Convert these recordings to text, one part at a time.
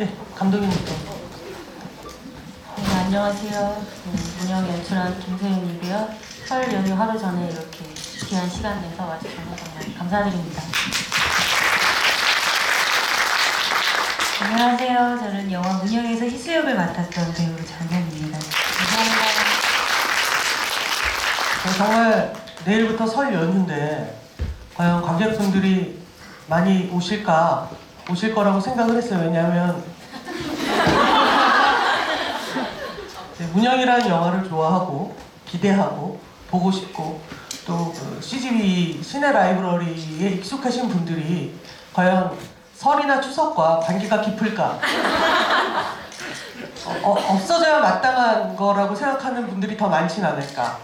네, 감독님부터. 네, 안녕하세요. 문영 연출한 김세윤이고요. 설 연휴 하루 전에 이렇게 귀한 시간 내서 와주셔서 정말 감사드립니다. 안녕하세요. 저는 영화 문영에서 희수역을 맡았던 배우 장현입니다. 감사합니다. 정말 내일부터 설 연휴인데 과연 관객분들이 많이 오실 거라고 생각을 했어요. 왜냐하면 문영이라는 영화를 좋아하고 기대하고 보고 싶고 또 CGV 시네 라이브러리에 익숙하신 분들이 과연 설이나 추석과 관계가 깊을까? 없어져야 마땅한 거라고 생각하는 분들이 더 많진 않을까?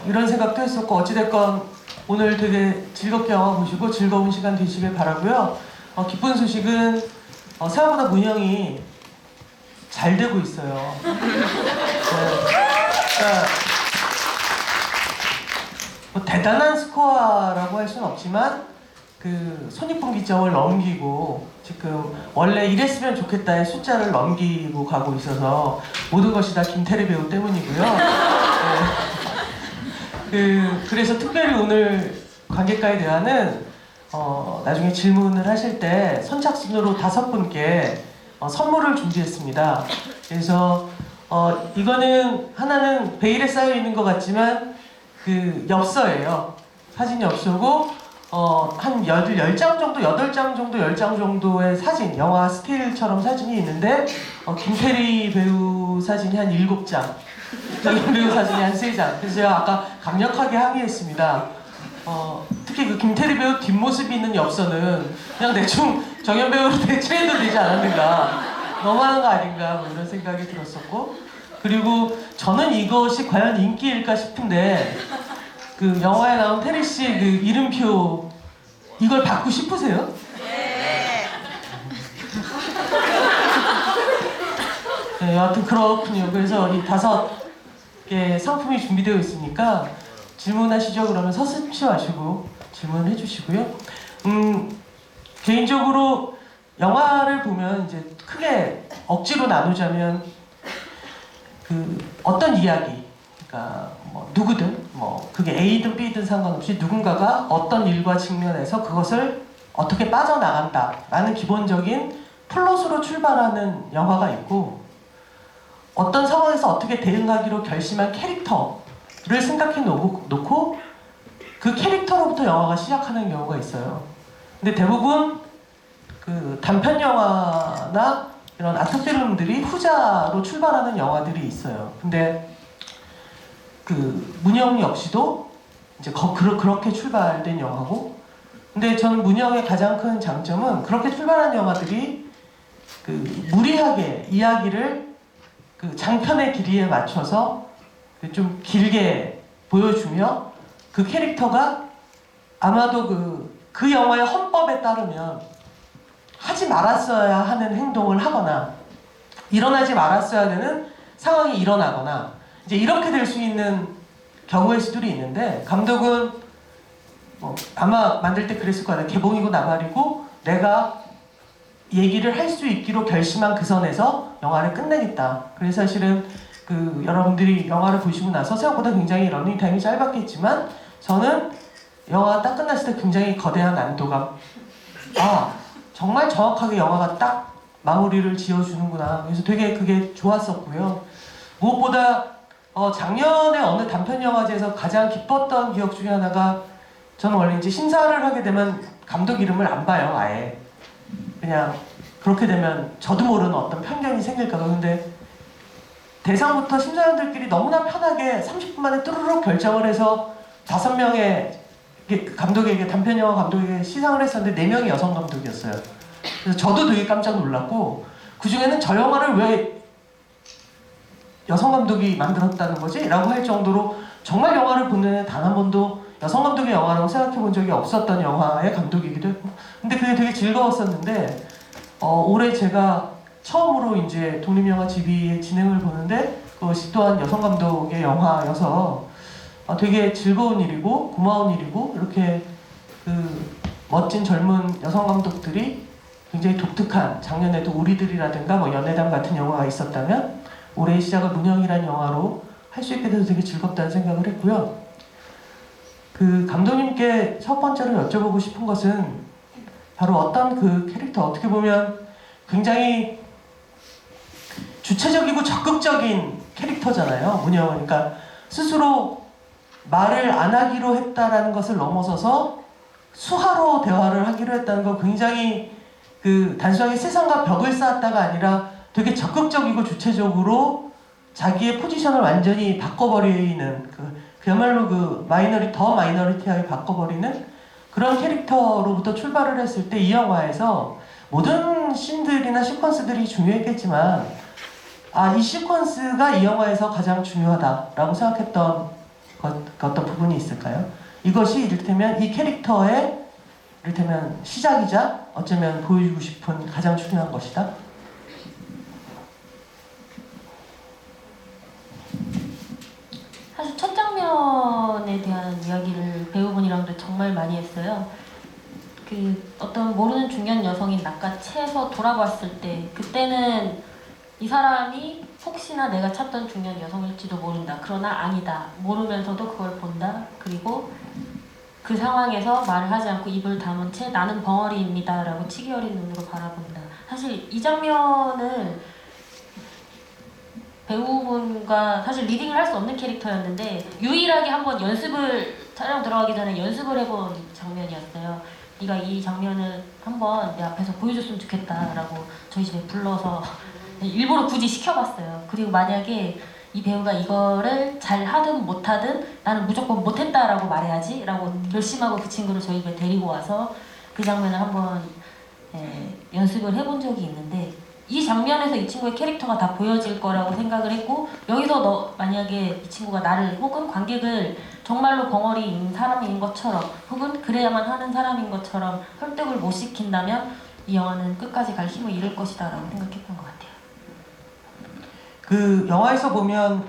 이런 생각도 했었고, 어찌됐건 오늘 되게 즐겁게 영화 보시고 즐거운 시간 되시길 바라고요. 기쁜 소식은 생각보다 문영이 잘 되고 있어요. 뭐 대단한 스코어라고 할 수는 없지만 그 손익분기점을 넘기고 지금 원래 이랬으면 좋겠다의 숫자를 넘기고 가고 있어서 모든 것이 다 김태리 배우 때문이고요. 그래서 특별히 오늘 관객과의 대화는 나중에 질문을 하실 때 선착순으로 5분께 선물을 준비했습니다. 그래서 이거는 하나는 베일에 쌓여 있는 것 같지만 그 엽서예요. 사진 엽서고 한 10장 정도, 8장 정도, 10장 정도의 사진, 영화 스틸처럼 사진이 있는데 김태리 배우 사진이 한 7장, 정현 배우 사진이 한 3장. 그래서 제가 아까 강력하게 항의했습니다. 특히 그 김태리 배우 뒷모습이 있는 엽서는 그냥 대충 정현 배우로 대체해도 되지 않았는가, 너무한 거 아닌가, 뭐 이런 생각이 들었었고, 그리고 저는 이것이 과연 인기일까 싶은데 그 영화에 나온 태리 씨의 그 이름표 이걸 받고 싶으세요? 네. 네, 여하튼 그렇군요. 그래서 이 5개 상품이 준비되어 있으니까 질문하시죠. 그러면 서슴지 마시고 질문해 주시고요. 개인적으로 영화를 보면 이제 크게 억지로 나누자면 그 어떤 이야기, 그러니까 뭐 누구든 뭐 그게 A든 B든 상관없이 누군가가 어떤 일과 직면해서 그것을 어떻게 빠져나간다라는 기본적인 플롯으로 출발하는 영화가 있고, 어떤 상황에서 어떻게 대응하기로 결심한 캐릭터를 생각해 놓고 그 캐릭터로부터 영화가 시작하는 경우가 있어요. 근데 대부분 그 단편 영화나 이런 아트필름들이 후자로 출발하는 영화들이 있어요. 근데 그 문영 역시도 이제 그렇게 출발된 영화고, 근데 저는 문영의 가장 큰 장점은 그렇게 출발한 영화들이 그 무리하게 이야기를 그 장편의 길이에 맞춰서 좀 길게 보여주며 그 캐릭터가 아마도 그 영화의 헌법에 따르면 하지 말았어야 하는 행동을 하거나 일어나지 말았어야 되는 상황이 일어나거나 이제 이렇게 될 수 있는 경우의 수들이 있는데, 감독은 아마 만들 때 그랬을 거야. 개봉이고 나발이고 내가 얘기를 할 수 있기로 결심한 그 선에서 영화를 끝내겠다. 그래서 사실은 그 여러분들이 영화를 보시고 나서 생각보다 굉장히 러닝타임이 짧았겠지만 저는 영화가 딱 끝났을 때 굉장히 거대한 안도감, 정말 정확하게 영화가 딱 마무리를 지어주는구나. 그래서 되게 그게 좋았었고요. 무엇보다 작년에 어느 단편 영화제에서 가장 기뻤던 기억 중에 하나가, 저는 원래 이제 심사를 하게 되면 감독 이름을 안 봐요, 아예. 그냥 그렇게 되면 저도 모르는 어떤 편견이 생길까 봐. 근데 대상부터 심사위원들끼리 너무나 편하게 30분 만에 뚜루룩 결정을 해서 5명의 감독에게, 단편 영화 감독에게 시상을 했었는데 4명이 여성 감독이었어요. 그래서 저도 되게 깜짝 놀랐고, 그 중에는 저 영화를 왜 여성 감독이 만들었다는 거지? 라고 할 정도로 정말 영화를 보는 애 단 한 번도 여성 감독의 영화라고 생각해 본 적이 없었던 영화의 감독이기도 했고, 근데 그게 되게 즐거웠었는데, 올해 제가 처음으로 이제 독립영화 GV의 진행을 보는데 그것이 또한 여성 감독의 영화여서 되게 즐거운 일이고 고마운 일이고, 이렇게 그 멋진 젊은 여성 감독들이 굉장히 독특한, 작년에도 우리들이라든가 뭐 연애담 같은 영화가 있었다면 올해의 시작을 문영이라는 영화로 할 수 있게 돼서 되게 즐겁다는 생각을 했고요. 그 감독님께 첫 번째로 여쭤보고 싶은 것은 바로 어떤 그 캐릭터, 어떻게 보면 굉장히 주체적이고 적극적인 캐릭터잖아요, 문영은. 그러니까 스스로 말을 안 하기로 했다라는 것을 넘어서서 수화로 대화를 하기로 했다는 건 굉장히 그 단순하게 세상과 벽을 쌓았다가 아니라 되게 적극적이고 주체적으로 자기의 포지션을 완전히 바꿔버리는 그야말로 더 마이너리티하게 바꿔버리는 그런 캐릭터로부터 출발을 했을 때 이 영화에서 모든 씬들이나 시퀀스들이 중요했겠지만 이 시퀀스가 이 영화에서 가장 중요하다라고 생각했던 어떤 부분이 있을까요? 이것이 이를테면 이 캐릭터의 이를테면 시작이자 어쩌면 보여주고 싶은 가장 중요한 것이다. 사실 첫 장면에 대한 이야기를 배우분이랑도 정말 많이 했어요. 그 어떤 모르는 중년 여성인 낚아채서 돌아봤을 때 그때는 이 사람이 혹시나 내가 찾던 중년 여성일지도 모른다. 그러나 아니다. 모르면서도 그걸 본다. 그리고 그 상황에서 말을 하지 않고 입을 다문 채 나는 벙어리입니다. 라고 치기 어린 눈으로 바라본다. 사실 이 장면을 배우분과 사실 리딩을 할 수 없는 캐릭터였는데 유일하게 한번 촬영 들어가기 전에 연습을 해본 장면이었어요. 네가 이 장면을 한번 내 앞에서 보여줬으면 좋겠다 라고 저희 집에 불러서 일부러 굳이 시켜봤어요. 그리고 만약에 이 배우가 이거를 잘 하든 못하든 나는 무조건 못했다라고 말해야지 라고 결심하고 그 친구를 저희 집에 데리고 와서 그 장면을 한번 연습을 해본 적이 있는데 이 장면에서 이 친구의 캐릭터가 다 보여질 거라고 생각을 했고 여기서 만약에 이 친구가 나를 혹은 관객을 정말로 벙어리인 사람인 것처럼 혹은 그래야만 하는 사람인 것처럼 설득을 못 시킨다면 이 영화는 끝까지 갈 힘을 잃을 것이다 라고 생각했던 것 같아요. 그 영화에서 보면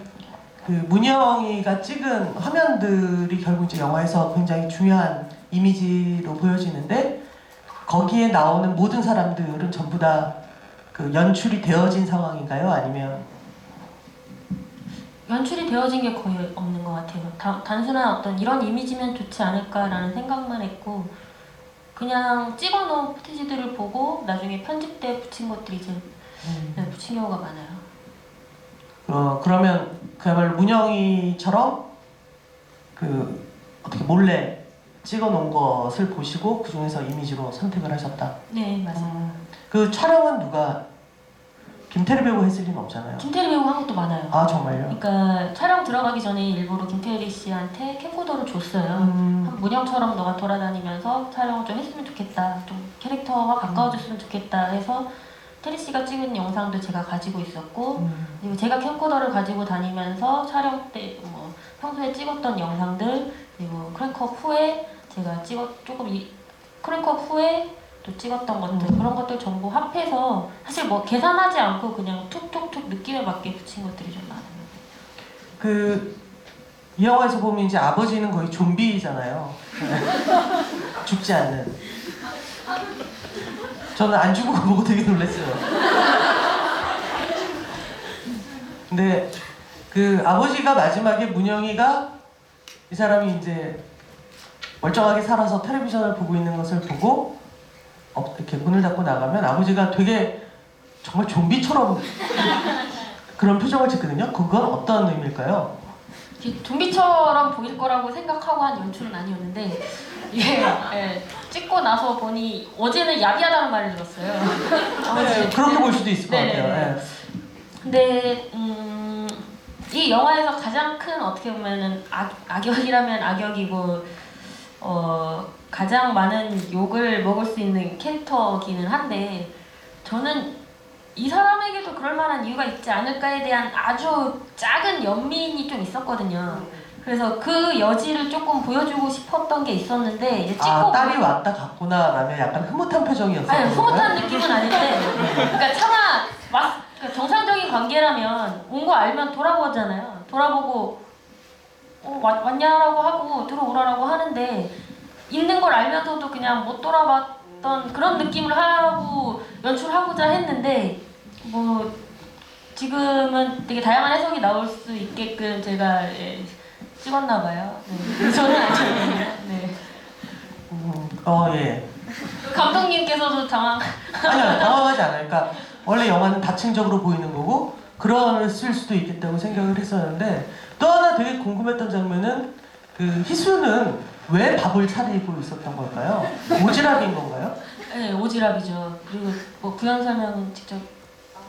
그 문영이가 찍은 화면들이 결국 이제 영화에서 굉장히 중요한 이미지로 보여지는데 거기에 나오는 모든 사람들은 전부 다 그 연출이 되어진 상황인가요? 아니면 연출이 되어진 게 거의 없는 것 같아요. 단순한 어떤 이런 이미지면 좋지 않을까라는 생각만 했고 그냥 찍어놓은 포티지들을 보고 나중에 편집 때 붙인 것들이 이제 붙인 경우가 많아요. 그러면 그야말로 문영이처럼 그 어떻게 몰래 찍어놓은 것을 보시고 그 중에서 이미지로 선택을 하셨다. 네, 맞아요. 그 촬영은 누가 김태리 배우가 했을 리는 없잖아요. 김태리 배우가 한 것도 많아요. 아 정말요? 그러니까 촬영 들어가기 전에 일부러 김태리 씨한테 캠코더를 줬어요. 문영처럼 너가 돌아다니면서 촬영을 좀 했으면 좋겠다. 좀 캐릭터와 가까워졌으면 좋겠다 해서 태리 씨가 찍은 영상도 제가 가지고 있었고 그리고 제가 캠코더를 가지고 다니면서 촬영 때 뭐 평소에 찍었던 영상들 그리고 크랭크업 후에 제가 크랭크업 후에 또 찍었던 것들 그런 것들 전부 합해서 사실 뭐 계산하지 않고 그냥 툭툭툭 느낌에 맞게 붙인 것들이 좀 많아요. 이 영화에서 보면 이제 아버지는 거의 좀비잖아요. 죽지 않는. 저는 안 죽은 거 보고 되게 놀랐어요. 근데 그 아버지가 마지막에 문영이가 이 사람이 이제 멀쩡하게 살아서 텔레비전을 보고 있는 것을 보고 이렇게 문을 닫고 나가면 아버지가 되게 정말 좀비처럼 그런 표정을 짓거든요. 그건 어떤 의미일까요? 좀비처럼 보일 거라고 생각하고 한 연출은 아니었는데 이게 찍고 나서 보니 어제는 야비하다는 말을 들었어요. 네, 그렇게 볼 수도 있을 것 네네. 같아요. 네. 근데 이 영화에서 가장 큰 어떻게 보면은 악역이라면 악역이고 가장 많은 욕을 먹을 수 있는 캐릭터기는 한데 저는 이 사람에게도 그럴 만한 이유가 있지 않을까에 대한 아주 작은 연민이 좀 있었거든요. 그래서 그 여지를 조금 보여주고 싶었던 게 있었는데 이제 찍고 딸이 왔다 갔구나 라면 약간 흐뭇한 표정이었어요. 아니 흐뭇한 느낌은 아닌데 그러니까 차마 그러니까 정상적인 관계라면 온 거 알면 돌아보잖아요. 돌아보고 왔냐라고 하고 들어오라라고 하는데 있는 걸 알면서도 그냥 못 돌아봤던 어떤 그런 느낌을 하고 연출하고자 했는데 뭐 지금은 되게 다양한 해석이 나올 수 있게끔 제가 찍었나 봐요. 네. 저는 아니거든요. 네. 예. 감독님께서도 당황. 아니요, 당황하지 않아요. 그러니까 원래 영화는 다층적으로 보이는 거고 그랬을 수도 있겠다고 생각을 했었는데 또 하나 되게 궁금했던 장면은 그 희수는 왜 밥을 차리고 있었던 걸까요? 오지랖인 건가요? 네, 오지랖이죠. 그리고 뭐 부연 설명 직접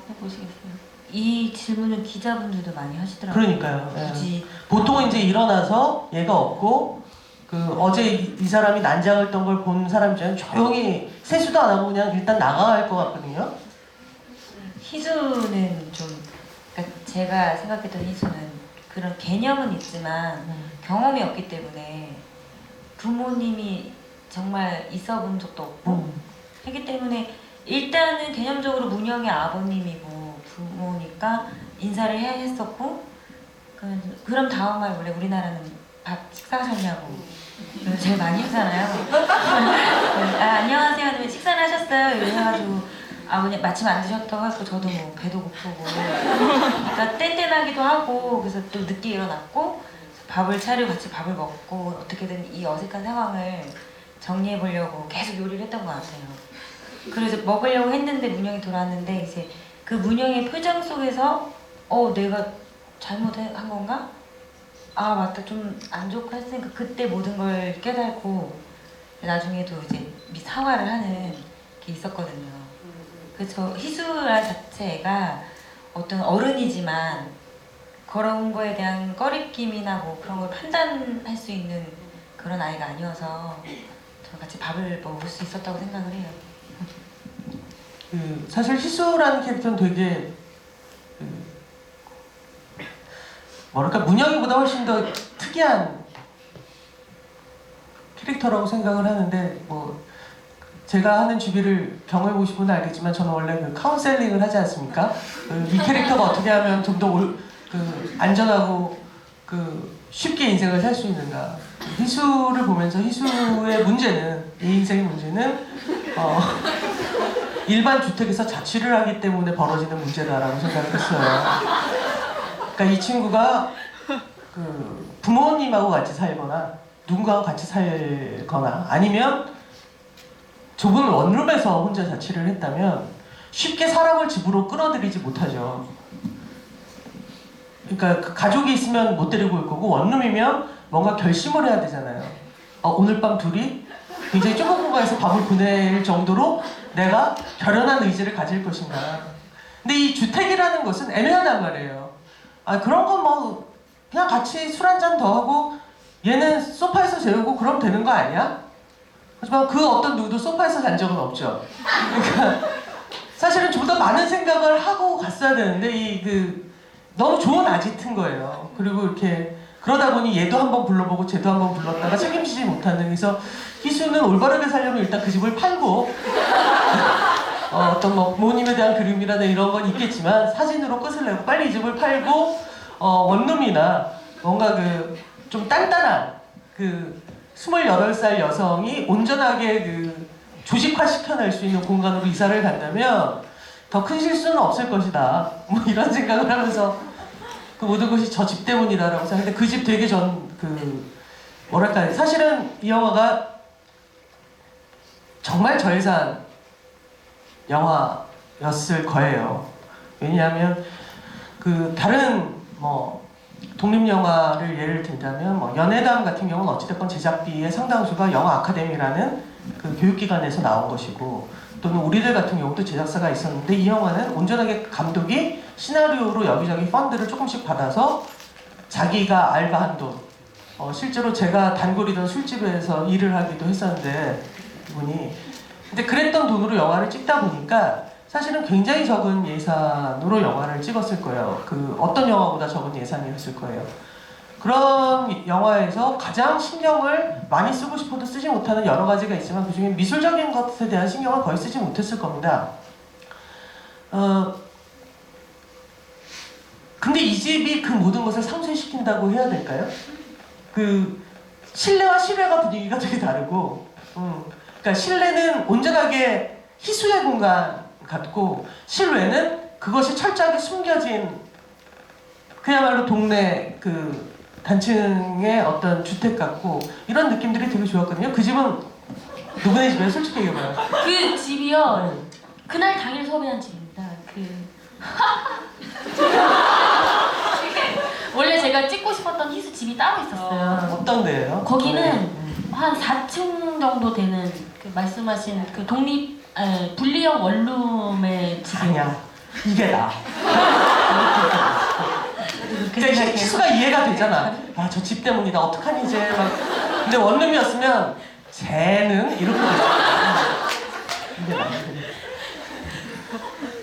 해보시겠어요? 이 질문은 기자분들도 많이 하시더라고요. 그러니까요. 예. 굳이 보통은 이제 일어나서 얘가 없고 그 어제 이 사람이 난장을 떤 걸 본 사람 중에 조용히 세수도 안 하고 그냥 일단 나가야 할 것 같거든요. 희수는 좀, 그러니까 제가 생각했던 희수는 그런 개념은 있지만 경험이 없기 때문에 부모님이 정말 있어 본 적도 없고 하기 때문에 일단은 개념적으로 문영의 아버님이고 부모니까 인사를 해야 했었고 그럼 다음 말 원래 우리나라는 밥 식사하셨냐고 이거 제일 많이 하잖아요. 안녕하세요 하면 식사는 하셨어요? 이래가지고 아버님 마침 안 드셨다고 했고 저도 뭐 배도 고프고 그러니까 뗀뗀하기도 하고 그래서 또 늦게 일어났고 밥을 차리고 같이 밥을 먹고 어떻게든 이 어색한 상황을 정리해 보려고 계속 요리를 했던 것 같아요. 그래서 먹으려고 했는데 문영이 돌아왔는데 이제 그 문영의 표정 속에서 내가 잘못한 건가? 아 맞다 좀 안 좋고 했으니까 그때 모든 걸 깨달고 나중에도 이제 사과를 하는 게 있었거든요. 그래서 희수라 자체가 어떤 어른이지만 그런 거에 대한 꺼리낌이나 뭐 그런 걸 판단할 수 있는 그런 아이가 아니어서 저랑 같이 밥을 먹을 수 있었다고 생각을 해요. 그 사실 희수라는 캐릭터는 되게 뭐랄까 문영이보다 훨씬 더 특이한 캐릭터라고 생각을 하는데 뭐 제가 하는 주비를 경험해 보신 분은 알겠지만 저는 원래 그 카운셀링을 하지 않습니까? 이 캐릭터가 어떻게 하면 좀 더 안전하고 쉽게 인생을 살 수 있는가. 희수를 보면서 희수의 문제는 이 인생의 문제는 일반 주택에서 자취를 하기 때문에 벌어지는 문제다라고 생각을 했어요. 그러니까 이 친구가 그 부모님하고 같이 살거나 누군가와 같이 살거나 아니면 좁은 원룸에서 혼자 자취를 했다면 쉽게 사람을 집으로 끌어들이지 못하죠. 그러니까 그 가족이 있으면 못 데리고 올 거고 원룸이면 뭔가 결심을 해야 되잖아요. 오늘 밤 둘이 굉장히 좁은 공간에서 밤을 보낼 정도로 내가 결연한 의지를 가질 것인가. 근데 이 주택이라는 것은 애매하단 말이에요. 그런 건 뭐 그냥 같이 술 한 잔 더 하고 얘는 소파에서 재우고 그럼 되는 거 아니야? 하지만 그 어떤 누구도 소파에서 잔 적은 없죠. 그러니까 사실은 좀 더 많은 생각을 하고 갔어야 되는데 너무 좋은 아지트인 거예요. 그리고 이렇게 그러다 보니 얘도 한번 불러보고 쟤도 한번 불렀다가 책임지지 못하는. 그래서 희수는 올바르게 살려면 일단 그 집을 팔고 어떤 뭐 부모님에 대한 그리움이라든 이런 건 있겠지만 사진으로 끝을 내고 빨리 이 집을 팔고 원룸이나 뭔가 좀 단단한 28살 여성이 온전하게 조직화 시켜낼 수 있는 공간으로 이사를 간다면 더 큰 실수는 없을 것이다. 뭐 이런 생각을 하면서 그 모든 것이 저 집 때문이다라고 생각했는데 그 집 되게 뭐랄까 사실은 이 영화가 정말 저예산 영화였을 거예요. 왜냐하면 다른 뭐 독립영화를 예를 들자면 뭐 연애담 같은 경우는 어찌됐건 제작비의 상당수가 영화 아카데미라는 교육기관에서 나온 것이고 또는 우리들 같은 경우도 제작사가 있었는데 이 영화는 온전하게 감독이 시나리오로 여기저기 펀드를 조금씩 받아서 자기가 알바한 돈 실제로 제가 단골이던 술집에서 일을 하기도 했었는데 이분이 근데 그랬던 돈으로 영화를 찍다 보니까 사실은 굉장히 적은 예산으로 영화를 찍었을 거예요. 어떤 영화보다 적은 예산이었을 거예요. 그런 영화에서 가장 신경을 많이 쓰고 싶어도 쓰지 못하는 여러 가지가 있지만 그 중에 미술적인 것에 대한 신경을 거의 쓰지 못했을 겁니다. 근데 이 집이 그 모든 것을 상쇄시킨다고 해야 될까요? 실내와 실외가 분위기가 되게 다르고 그러니까 실내는 온전하게 희수의 공간 같고 실외는 그것이 철저하게 숨겨진 그야말로 동네 그 단층의 어떤 주택 같고 이런 느낌들이 되게 좋았거든요. 그 집은 누구네 집이에요? 솔직히 얘기해봐요. 그 집이요. 그날 당일 섭외한 집입니다. 원래 제가 찍고 싶었던 희수 집이 따로 있었어요. 어떤 데예요? 거기는 한 4층 정도 되는 그 말씀하신 그 분리형 원룸의 집이에요. 아니야. 이게 나. 그렇게 그러니까 생각해요. 희수가 이해가 되잖아. 아, 저 집 때문이다. 어떡하니 이제. 막. 근데 원룸이었으면 쟤는 이렇게 됐어.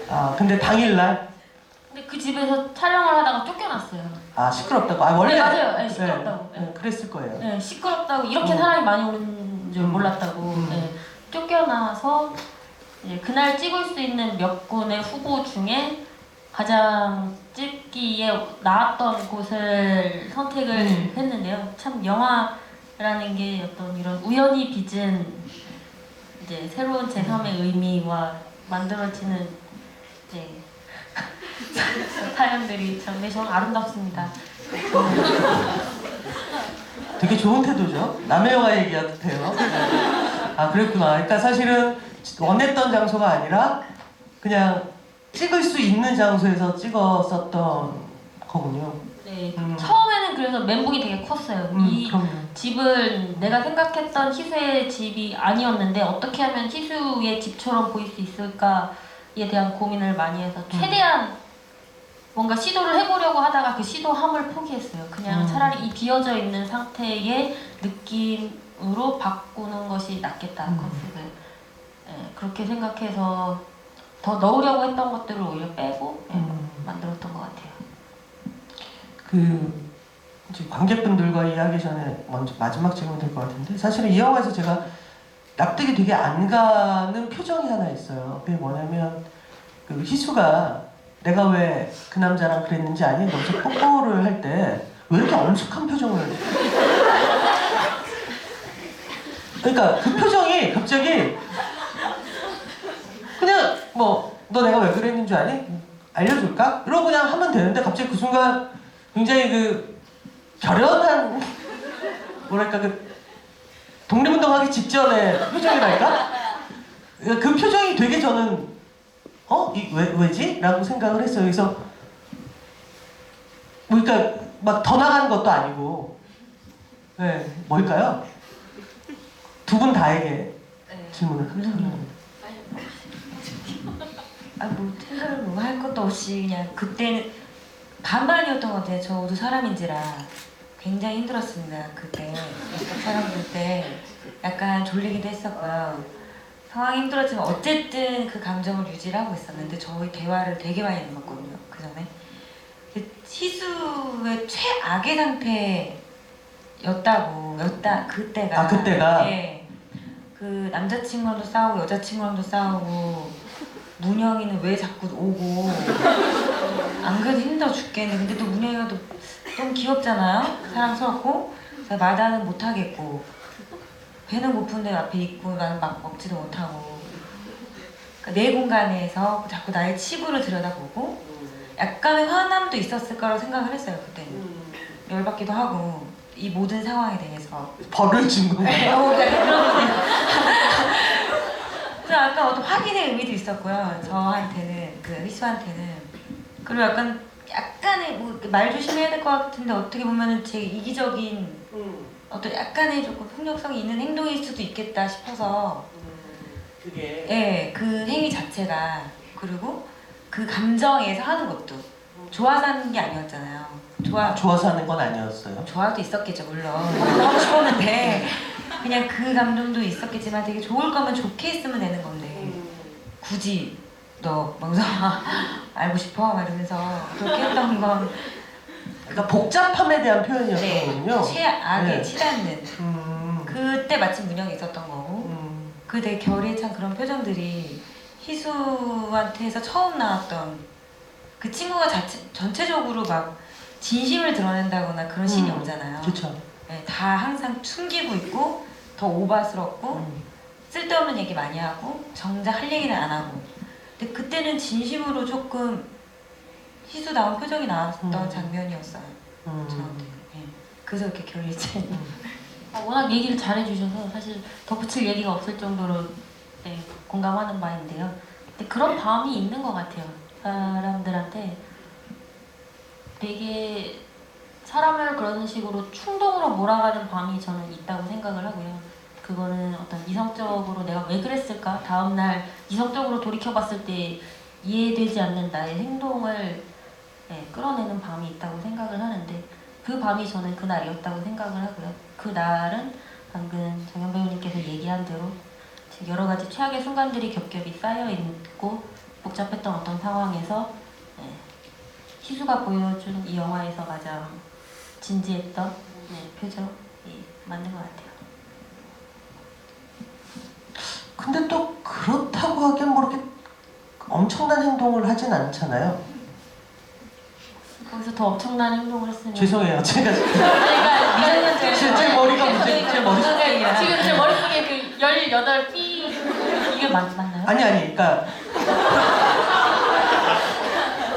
아, 근데 당일날 근데 그 집에서 촬영을 하다가 쫓겨났어요. 아 시끄럽다고. 아 원래 네, 맞아요. 네, 시끄럽다고. 네, 그랬을 거예요. 네, 시끄럽다고 이렇게 사람이 많이 오는 줄 몰랐다고 네, 쫓겨나서 이제 그날 찍을 수 있는 몇 군의 후보 중에 가장 찍기에 나았던 곳을 선택을 했는데요. 참 영화라는 게 어떤 이런 우연히 빚은 이제 새로운 제3의 의미와 만들어지는 이제 사연들이 참 아름답습니다. 되게 좋은 태도죠. 남의 영화 얘기 같아요. 아 그랬구나. 그러니까 사실은 원했던 장소가 아니라 그냥 찍을 수 있는 장소에서 찍었었던 거군요. 네, 처음에는 그래서 멘붕이 되게 컸어요. 이 그럼요. 집은 내가 생각했던 희수의 집이 아니었는데 어떻게 하면 희수의 집처럼 보일 수 있을까에 대한 고민을 많이 해서 최대한 뭔가 시도를 해보려고 하다가 그 시도함을 포기했어요. 그냥 차라리 이 비어져 있는 상태의 느낌으로 바꾸는 것이 낫겠다, 컨셉을. 네, 그렇게 생각해서 더 넣으려고 했던 것들을 오히려 빼고 만들었던 것 같아요. 그 이제 관객분들과 이야기 전에 먼저 마지막 질문 될 것 같은데 사실은 이 영화에서 제가 납득이 되게 안 가는 표정이 하나 있어요. 그게 뭐냐면 그 희수가 내가 왜 그 남자랑 그랬는지 아니? 너서 뽀뽀를 할 때 왜 이렇게 엄숙한 표정을 그러니까 그 표정이 갑자기 그냥 뭐 너 내가 왜 그랬는 줄 아니? 알려줄까? 이러고 그냥 하면 되는데 갑자기 그 순간 굉장히 그 결연한 뭐랄까 그 독립운동하기 직전의 표정이랄까? 그 표정이 되게 저는 왜지? 라고 생각을 했어요. 그래서 그러니까 막 더 나간 것도 아니고 네, 뭘까요? 두 분 다에게 질문을 감사합니다. 뭐 생각을 뭐 할 것도 없이 그냥 그때는 반반이었던 것 같아요. 저도 사람인지라 굉장히 힘들었습니다. 그때 촬영 때 약간 졸리기도 했었고요. 상황이 힘들었지만 어쨌든 그 감정을 유지를 하고 있었는데 저희 대화를 되게 많이 나눴거든요. 그 전에 희수의 최악의 상태였다 그때가. 아 그때가? 네. 그 남자친구랑도 싸우고 여자친구랑도 싸우고 문영이는 왜 자꾸 오고 안 그래도 힘들어 죽겠는데 근데 또 문영이가 또 너무 귀엽잖아요. 사랑스럽고 그래서 마다는 못하겠고 배는 고픈데 앞에 있고 나는 막 먹지도 못하고 그러니까 내 공간에서 자꾸 나의 치부를 들여다보고 약간의 화남도 있었을 거라고 생각을 했어요. 그때는 열받기도 하고 이 모든 상황에 대해서 벌을 준 건가요? 네, 약간 그런 거죠. 그래서 약간 어떤 확인의 의미도 있었고요. 저한테는 그 희수한테는 그리고 약간의 말 조심해야 될 것 같은데 어떻게 보면은 제 이기적인 어떤 약간의 조금 폭력성이 있는 행동일 수도 있겠다 싶어서 그게 예, 그 행위 자체가 그리고 그 감정에서 하는 것도 좋아서 하는 게 아니었잖아요. 좋아서 하는 건 아니었어요. 좋아도 있었겠죠 물론 하고 싶었는데 그냥 그 감정도 있었겠지만 되게 좋을 거면 좋게 했으면 되는 건데 굳이 너 멍성아 알고 싶어? 막 이러면서 그렇게 했던 건 그러니까 복잡함에 대한 표현이었던 네, 거군요. 최악에 네. 치닫는 그때 마침 문영이 있었던 거고 그 되게 결의에 찬 그런 표정들이 희수한테서 처음 나왔던 그 친구가 전체적으로 막 진심을 드러낸다거나 그런 신이 없잖아요. 그렇죠. 네, 다 항상 숨기고 있고 더 오바스럽고 쓸데없는 얘기 많이 하고 정작 할 얘기는 안 하고. 근데 그때는 진심으로 조금 희수다운 표정이 나왔던 장면이었어요. 저한테. 예. 그래서 이렇게 결이 차이. 워낙 얘기를 잘해주셔서 사실 덧붙일 얘기가 없을 정도로 네, 공감하는 바인데요. 근데 그런 밤이 있는 것 같아요. 사람들한테 되게 사람을 그런 식으로 충동으로 몰아가는 밤이 저는 있다고 생각을 하고요. 그거는 어떤 이성적으로 내가 왜 그랬을까? 다음날 이성적으로 돌이켜봤을 때 이해되지 않는 나의 행동을 네, 끌어내는 밤이 있다고 생각을 하는데 그 밤이 저는 그날이었다고 생각을 하고요. 그 날은 방금 정현 배우님께서 얘기한 대로 여러 가지 최악의 순간들이 겹겹이 쌓여있고 복잡했던 어떤 상황에서 네, 희수가 보여준 이 영화에서 가장 진지했던 네, 표정이 맞는 것 같아요. 근데 또 그렇다고 하기엔 뭐 이렇게 엄청난 행동을 하진 않잖아요. 거기서 더 엄청난 행동을 했으면 죄송해요. 제가 그러니까 제 머리가 문제, 제 머릿속에 지금 제 머릿속에 그 18삐 이게 맞나요? 아니 그러니까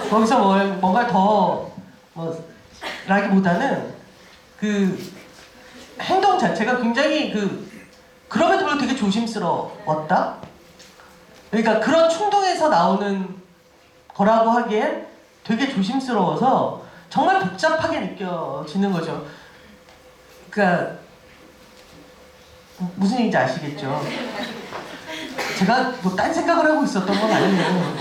거기서 뭔가 더 라기보다는 그 행동 자체가 굉장히 그럼에도 불구하고 되게 조심스러웠다. 그러니까 그런 충동에서 나오는 거라고 하기엔 되게 조심스러워서 정말 복잡하게 느껴지는 거죠. 그러니까 무슨 얘기인지 아시겠죠? 제가 뭐 딴 생각을 하고 있었던 건 아니에요.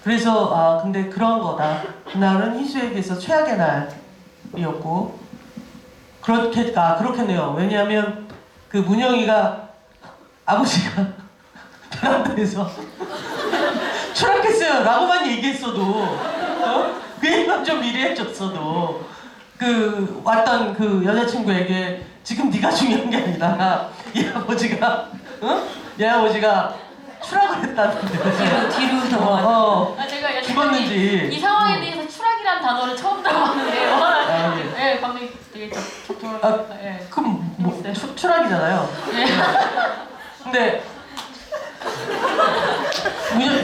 그래서 근데 그런 거다. 그날은 희수에게서 최악의 날이었고 그렇겠네요. 왜냐하면 그 문영이가 아버지가 베란다에서 추락했어요 라고만 얘기했어도 그 얘기만 좀 미리 해줬어도 그 왔던 그 여자친구에게 지금 네가 중요한 게 아니라 얘 아버지가 얘 아버지가 추락을 했다는데 뒤로 넘어가요. 제가 죽었는지 이 상황에 대해서 추락이란 단어를 처음 들어봤는데 예, 방금 되게 적절한 예. 그럼 뭐 추락이잖아요. 예. 근데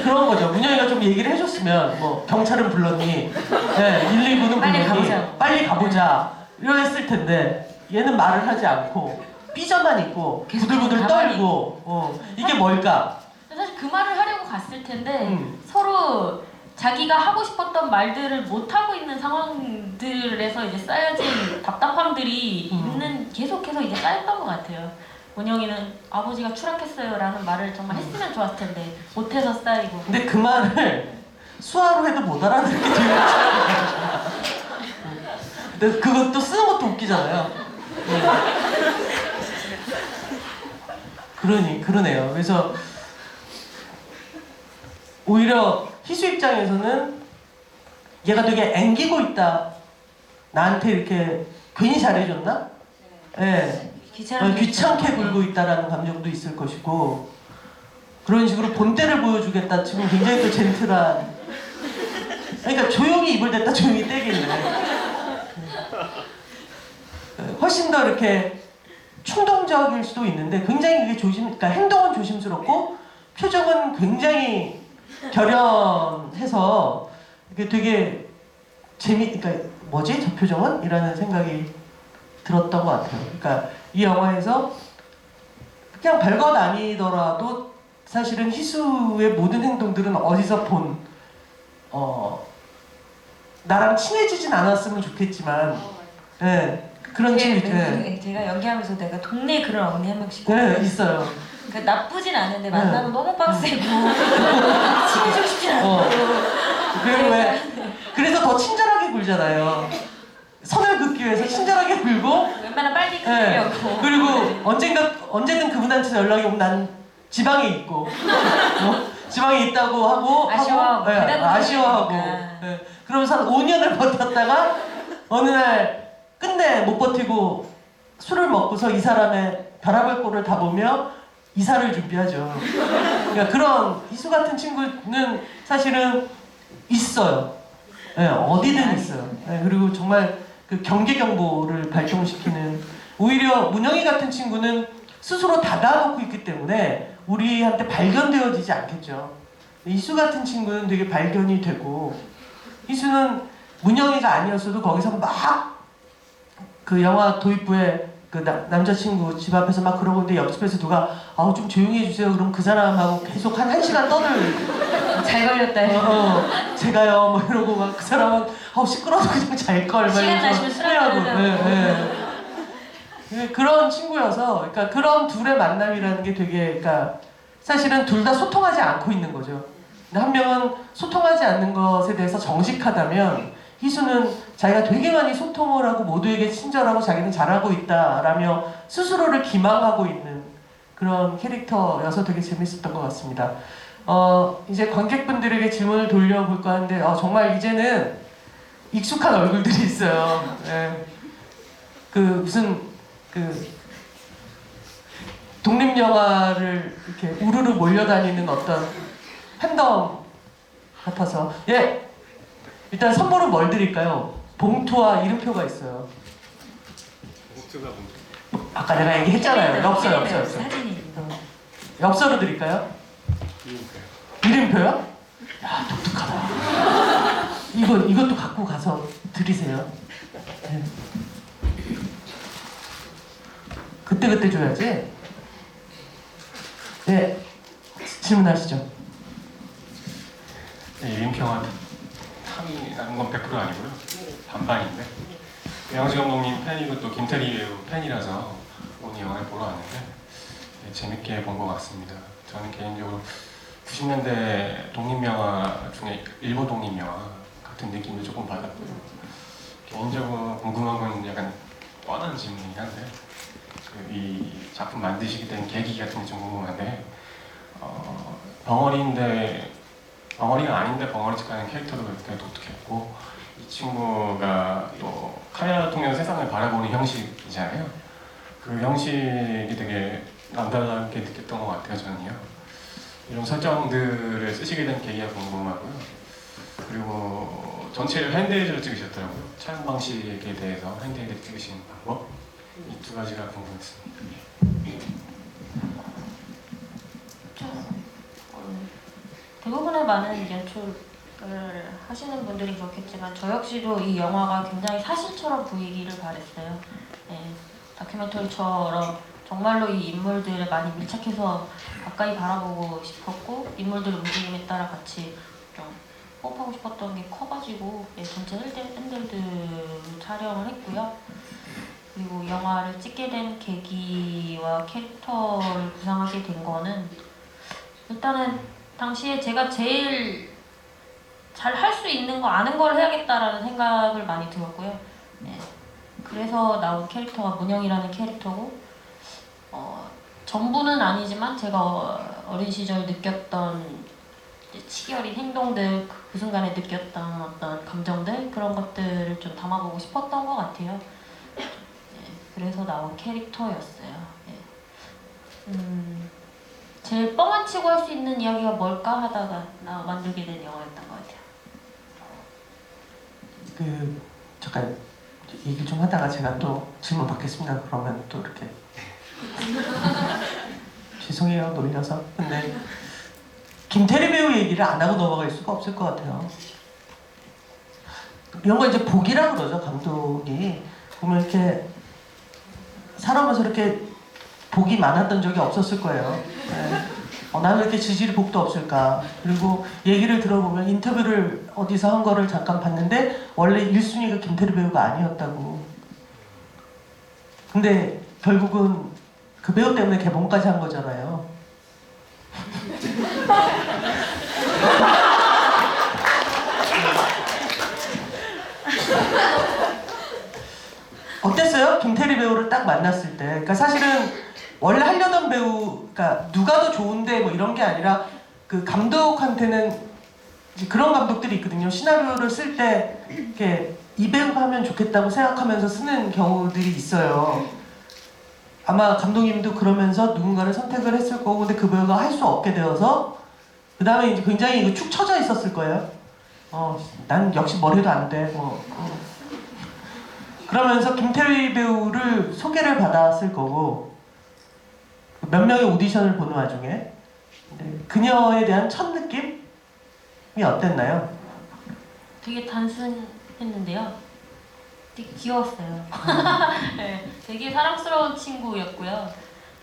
그런 거죠. 문영이가 좀 얘기를 해줬으면 뭐 경찰은 불렀니, 119는 빨리 불렀니, 가보자. 빨리 가보자 이랬을 텐데 얘는 말을 하지 않고 삐져만 있고 계속 부들부들 가만히 떨고 이게 뭘까? 사실 그 말을 하려고 갔을 텐데 음. 서로 자기가 하고 싶었던 말들을 못 하고 있는 상황들에서 이제 쌓여진 답답함들이 계속해서 이제 쌓였던 것 같아요. 문영이는 아버지가 추락했어요라는 말을 정말 했으면 좋았을 텐데 못해서 쌓이고. 근데 그 말을 수화로 해도 못 알아듣게 되는 근데 그것도 쓰는 것도 웃기잖아요. 그러네요. 그래서 오히려 희수 입장에서는 얘가 되게 앵기고 있다. 나한테 이렇게 괜히 잘해줬나? 네. 귀찮게 굴고 있다라는 감정도 있을 것이고 그런 식으로 본때를 보여주겠다 지금 굉장히 또 젠틀한 그러니까 조용히 입을 댔다 조용히 떼겠네. 훨씬 더 이렇게 충동적일 수도 있는데 굉장히 이게 그러니까 행동은 조심스럽고 표정은 굉장히 결연해서 이게 되게 그러니까 뭐지 저 표정은? 이라는 생각이 들었던 것 같아요. 그러니까 이 영화에서 그냥 별것 아니더라도 사실은 희수의 모든 행동들은 어디서 본 나랑 친해지진 않았으면 좋겠지만 그런 친구 제가 연기하면서 내가 동네에 그런 언니 한 명씩 있어요. 그러니까 나쁘진 않은데 만나면 너무 빡세고 친해지고 싶진 않고 그래서 더 친절하게 굴잖아요. 선을 긋기 위해서 친절하게 굴고 웬만하면 빨리 끊으려고 그리고 언제든 그분한테 연락이 오면 난 지방에 있고 지방에 있다고 하고 아쉬워하고 아쉬워하고 그러면서 한 5년을 버텼다가 어느 날 끝내 못 버티고 술을 먹고서 이 사람의 바라볼 꼴을 다 보며 이사를 준비하죠. 그러니까 그런 희수 같은 친구는 사실은 있어요. 어디든 있어요. 그리고 정말 그 경계경보를 발동시키는 오히려 문영이 같은 친구는 스스로 닫아놓고 있기 때문에 우리한테 발견되어지지 않겠죠. 이수 같은 친구는 되게 발견이 되고, 이수는 문영이가 아니었어도 거기서 막 그 영화 도입부에 그 남자친구 집 앞에서 막 그러고 있는데 옆집에서 누가 아우 좀 조용히 해주세요. 그럼 그 사람하고 계속 한 1시간 떠들. 잘 걸렸다. 제가요 뭐 이러고 막 그 사람은 아우 시끄러워서 그냥 잘걸 막 시간 이러면서 나시면 술 하고. 한잔 그런 친구여서, 그러니까 그런 둘의 만남이라는 게 되게, 그러니까 사실은 둘 다 소통하지 않고 있는 거죠. 근데 한 명은 소통하지 않는 것에 대해서 정직하다면, 희수는 자기가 되게 많이 소통을 하고 모두에게 친절하고 자기는 잘하고 있다라며 스스로를 기망하고 있는 그런 캐릭터여서 되게 재밌었던 것 같습니다. 이제 관객분들에게 질문을 돌려볼까 하는데 정말 이제는 익숙한 얼굴들이 있어요. 네. 그 무슨 그 독립영화를 이렇게 우르르 몰려다니는 어떤 팬덤 같아서, 예! 일단 선물은 뭘 드릴까요? 봉투와 이름표가 있어요. 봉투가 아까 내가 얘기했잖아요. 엽서. 사진이. 엽서로 드릴까요? 이름표요? 야, 독특하다. 이것도 갖고 가서 드리세요. 네. 그때 줘야지. 네, 질문하시죠. 네, 이름표가 탐이 나는 건 100% 아니고요. 반반인데 배영지 감독님 팬이고 또 김태리 배우 팬이라서 오늘 영화를 보러 왔는데 네, 재밌게 본 것 같습니다. 저는 개인적으로 90년대 독립영화 중에 일본 독립영화 같은 느낌을 조금 받았고요. 개인적으로 궁금한 건 약간 뻔한 질문이긴 한데 이 작품 만드시게 된 계기 같은 게 좀 궁금한데 벙어리가 아닌데 벙어리짓 하는 캐릭터도 굉장히 독특했고, 이 친구가 또 카메라 통해서 세상을 바라보는 형식이잖아요. 그 형식이 되게 남다르게 느꼈던 것 같아요, 저는요. 이런 설정들을 쓰시게 된 계기가 궁금하고요. 그리고 전체를 핸드헤드로 찍으셨더라고요. 촬영 방식에 대해서 핸드헤드 찍으시는 방법, 이 두 가지가 궁금했습니다. 대부분의 많은 연출을 하시는 분들이 그렇겠지만 저 역시도 이 영화가 굉장히 사실처럼 보이기를 바랬어요. 네, 다큐멘터리처럼 정말로 이 인물들을 많이 밀착해서 가까이 바라보고 싶었고, 인물들 움직임에 따라 같이 좀 호흡하고 싶었던 게 커가지고 전체 핸들드 촬영을 했고요. 그리고 영화를 찍게 된 계기와 캐릭터를 구상하게 된 거는, 일단은 당시에 제가 제일 잘 할 수 있는 거, 아는 걸 해야겠다라는 생각을 많이 들었고요. 네. 그래서 나온 캐릭터가 문영이라는 캐릭터고, 전부는 아니지만 제가 어린 시절 느꼈던 치기 어린 행동들, 그 순간에 느꼈던 어떤 감정들, 그런 것들을 좀 담아보고 싶었던 것 같아요. 네. 그래서 나온 캐릭터였어요. 네. 제일 뻥안 치고 할 수 있는 이야기가 뭘까 하다가 만들게 된 영화였던 것 같아요. 잠깐 얘기 좀 하다가 제가 또 질문 받겠습니다. 그러면 또 이렇게 죄송해요, 놀려서. 근데 김태리 배우 얘기를 안 하고 넘어갈 수가 없을 것 같아요. 이런 걸 이제 복이라고 그러죠. 감독이 보면 이렇게 살아오면서 이렇게 복이 많았던 적이 없었을 거예요. 네. 나는 왜 이렇게 지질이 복도 없을까? 그리고 얘기를 들어보면 인터뷰를 어디서 한 거를 잠깐 봤는데 원래 1순위가 김태리 배우가 아니었다고. 근데 결국은 그 배우 때문에 개봉까지 한 거잖아요. 어땠어요? 김태리 배우를 딱 만났을 때. 그러니까 사실은 원래 하려던 배우, 그러니까 누가 더 좋은데 뭐 이런 게 아니라 그 감독한테는 이제 그런 감독들이 있거든요. 시나리오를 쓸 때 이렇게 이 배우가 하면 좋겠다고 생각하면서 쓰는 경우들이 있어요. 아마 감독님도 그러면서 누군가를 선택을 했을 거고, 근데 그 배우가 할 수 없게 되어서 그 다음에 이제 굉장히 축 처져 있었을 거예요. 난 역시 뭘 해도 안 돼. 그러면서 김태리 배우를 소개를 받았을 거고 몇 명의 오디션을 보는 와중에 그녀에 대한 첫 느낌이 어땠나요? 되게 단순했는데요. 되게 귀여웠어요. 네, 되게 사랑스러운 친구였고요.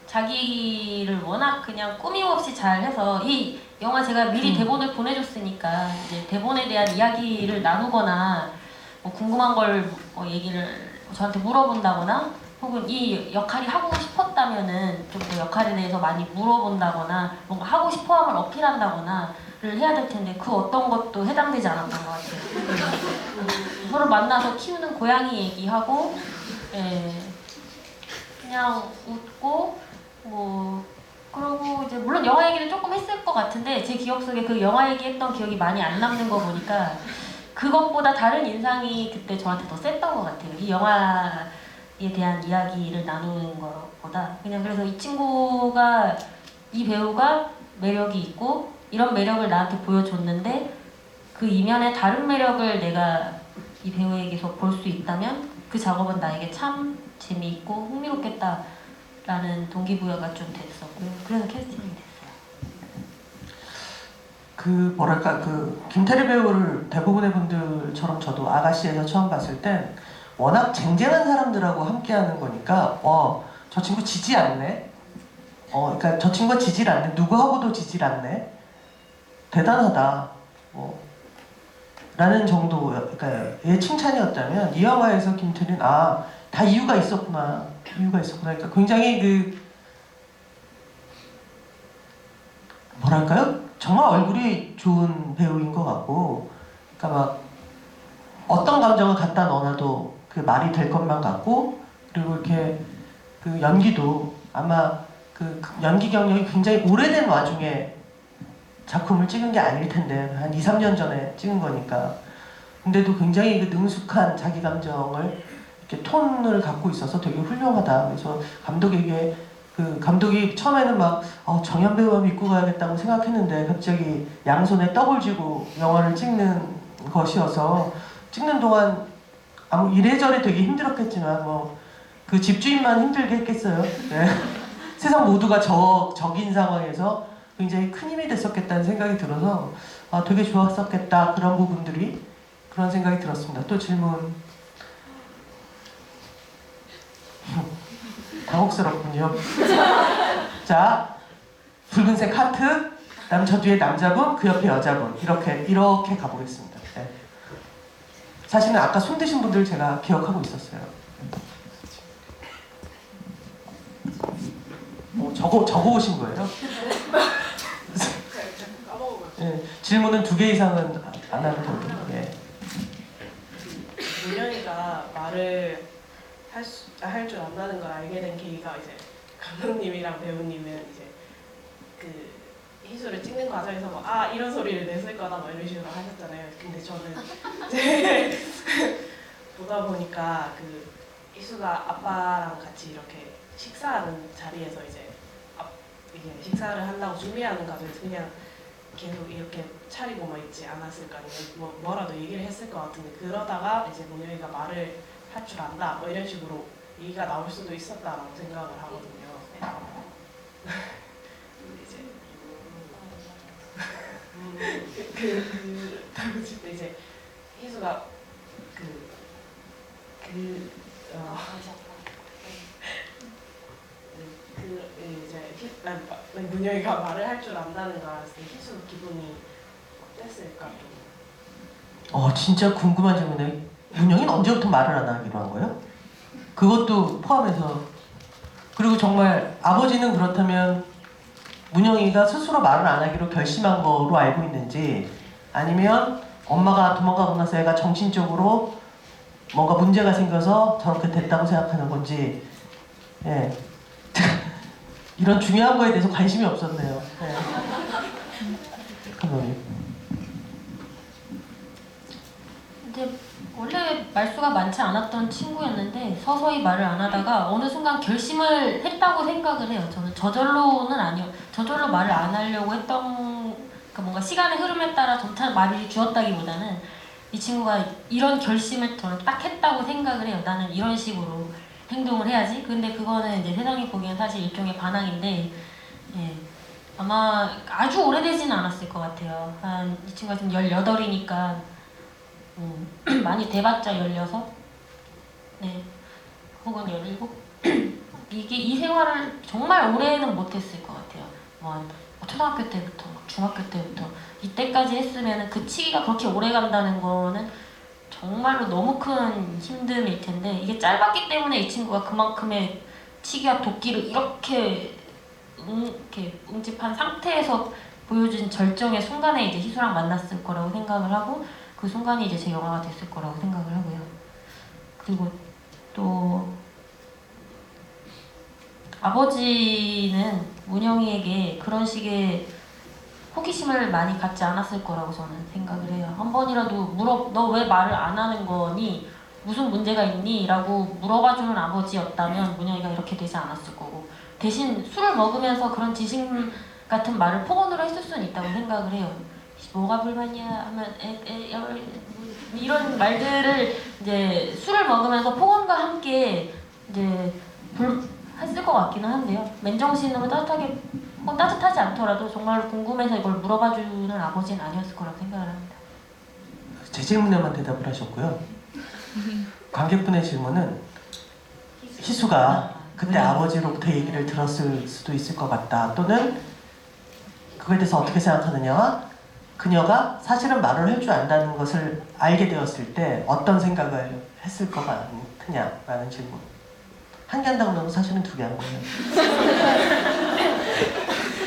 자기를 워낙 그냥 꾸밈없이 잘해서 이 영화 제가 미리 대본을 보내줬으니까 이제 대본에 대한 이야기를 나누거나 뭐 궁금한 걸 얘기를 저한테 물어본다거나 혹은 이 역할이 하고 싶었다면은 좀 그 역할에 대해서 많이 물어본다거나 뭔가 하고 싶어함을 어필한다거나를 해야 될 텐데 그 어떤 것도 해당되지 않았던 것 같아요. 서로 만나서 키우는 고양이 얘기하고 그냥 웃고 뭐 그러고 이제 물론 영화 얘기는 조금 했을 것 같은데 제 기억 속에 그 영화 얘기했던 기억이 많이 안 남는 거 보니까 그것보다 다른 인상이 그때 저한테 더 셌던 것 같아요. 이 영화에 대한 이야기를 나누는 것보다 그냥 그래서 이 친구가 이 배우가 매력이 있고 이런 매력을 나한테 보여줬는데 그 이면에 다른 매력을 내가 이 배우에게서 볼 수 있다면 그 작업은 나에게 참 재미있고 흥미롭겠다라는 동기부여가 좀 됐었고요. 그래서 캐스팅이 됐어요. 그 뭐랄까 그 김태리 배우를 대부분의 분들처럼 저도 아가씨에서 처음 봤을 땐 워낙 쟁쟁한 사람들하고 함께하는 거니까 저 친구 지지 않네. 그러니까 저 친구가 지질 않네. 누구하고도 지질 않네. 대단하다. 라는 정도, 그러니까 칭찬이었다면 이 영화에서 김태리는 다 이유가 있었구나. 이유가 있었구나. 그러니까 굉장히 그 뭐랄까요? 정말 얼굴이 좋은 배우인 것 같고, 그러니까 막 어떤 감정을 갖다 넣어놔도 그 말이 될 것만 같고, 그리고 이렇게 그 연기도 아마 그 연기 경력이 굉장히 오래된 와중에 작품을 찍은 게 아닐 텐데 한 2, 3년 전에 찍은 거니까 근데도 굉장히 그 능숙한 자기 감정을 이렇게 톤을 갖고 있어서 되게 훌륭하다. 그래서 감독에게 그 감독이 처음에는 막 정연 배우만 믿고 가야겠다고 생각했는데 갑자기 양손에 떡을 쥐고 영화를 찍는 것이어서 찍는 동안 아무 이래저래 되게 힘들었겠지만 그 집주인만 힘들게 했겠어요. 네. 세상 모두가 적인 상황에서 굉장히 큰 힘이 됐었겠다는 생각이 들어서 되게 좋았었겠다 그런 부분들이 그런 생각이 들었습니다. 또 질문. 당혹스럽군요. 자, 붉은색 하트, 그다음 저 뒤에 남자분, 그 옆에 여자분 이렇게 가보겠습니다. 네. 사실은 아까 손 드신 분들 제가 기억하고 있었어요. 적어 오신 거예요? 네, 질문은 2개 이상은 안 하면 됩니다. 예. 문영이가 말을 할 줄 안다는 걸 알게 된 계기가 이제 감독님이랑 배우님은 이제 그 희수를 찍는 과정에서 이런 소리를 냈을 거다 이런 식으로 하셨잖아요. 근데 저는 이제 보다 보니까 그 희수가 아빠랑 같이 이렇게 식사하는 자리에서 이제 식사를 한다고 준비하는 과정에서 그냥 계속 이렇게 차리고 있지 않았을까 아니면 뭐라도 얘기를 했을 것 같은데 그러다가 이제 문영이가 말을 할 줄 안다 이런 식으로 얘기가 나올 수도 있었다라고 생각을 하거든요. 근데 이제 이제 희수가 이제 문영이가 말을 할 줄 안다는 걸 알았을 때 희수 기분이 어땠을까 좀. 진짜 궁금한 질문이네. 문영이는 언제부터 말을 안 하기로 한 거예요? 그것도 포함해서. 그리고 정말 아버지는 그렇다면 문영이가 스스로 말을 안 하기로 결심한 거로 알고 있는지 아니면 엄마가 도망가고 나서 애가 정신적으로 뭔가 문제가 생겨서 저렇게 됐다고 생각하는 건지 예. 이런 중요한 거에 대해서 관심이 없었네요. 예. 감독님. 근데 원래 말수가 많지 않았던 친구였는데 서서히 말을 안 하다가 어느 순간 결심을 했다고 생각을 해요. 저는 저절로 말을 안 하려고 했던 뭔가 시간의 흐름에 따라 점차 말이 줄었다기보다는 이 친구가 이런 결심을 저는 딱 했다고 생각을 해요. 나는 이런 식으로 행동을 해야지. 근데 그거는 이제 세상이 보기엔 사실 일종의 반항인데, 예, 아마 아주 오래되지는 않았을 것 같아요. 한 이 친구가 지금 18이니까 많이 돼봤자 16? 네, 혹은 17? 이게 이 생활을 정말 오래는 못했을 것 같아요. 뭐 초등학교 때부터, 중학교 때부터 이때까지 했으면 그 치기가 그렇게 오래 간다는 거는 정말로 너무 큰 힘듦일 텐데 이게 짧았기 때문에 이 친구가 그만큼의 치기와 도끼를 이렇게 응집한 상태에서 보여준 절정의 순간에 이제 희수랑 만났을 거라고 생각을 하고 그 순간이 이제 제 영화가 됐을 거라고 생각을 하고요. 그리고 또 아버지는 문영이에게 그런 식의 호기심을 많이 갖지 않았을 거라고 저는 생각을 해요. 한 번이라도 너 왜 말을 안 하는 거니? 무슨 문제가 있니? 라고 물어봐주는 아버지였다면 문영이가 이렇게 되지 않았을 거고 대신 술을 먹으면서 그런 지식 같은 말을 폭언으로 했을 수는 있다고 생각을 해요. 뭐가 불만이야 하면 이런 말들을 이제 술을 먹으면서 폭언과 함께 이제 했을 것 같기는 한데요. 맨정신으로 따뜻하지 않더라도 정말 궁금해서 이걸 물어봐주는 아버지는 아니었을 거라고 생각을 합니다. 제 질문에만 대답을 하셨고요. 관객분의 질문은 희수가 그때 아버지로부터 얘기를 들었을 수도 있을 것 같다. 또는 그거에 대해서 어떻게 생각하느냐와 그녀가 사실은 말을 할 줄 안다는 것을 알게 되었을 때 어떤 생각을 했을 것 같느냐라는 질문. 한 개 한다고 너무 사실은 두 개 한 거예요.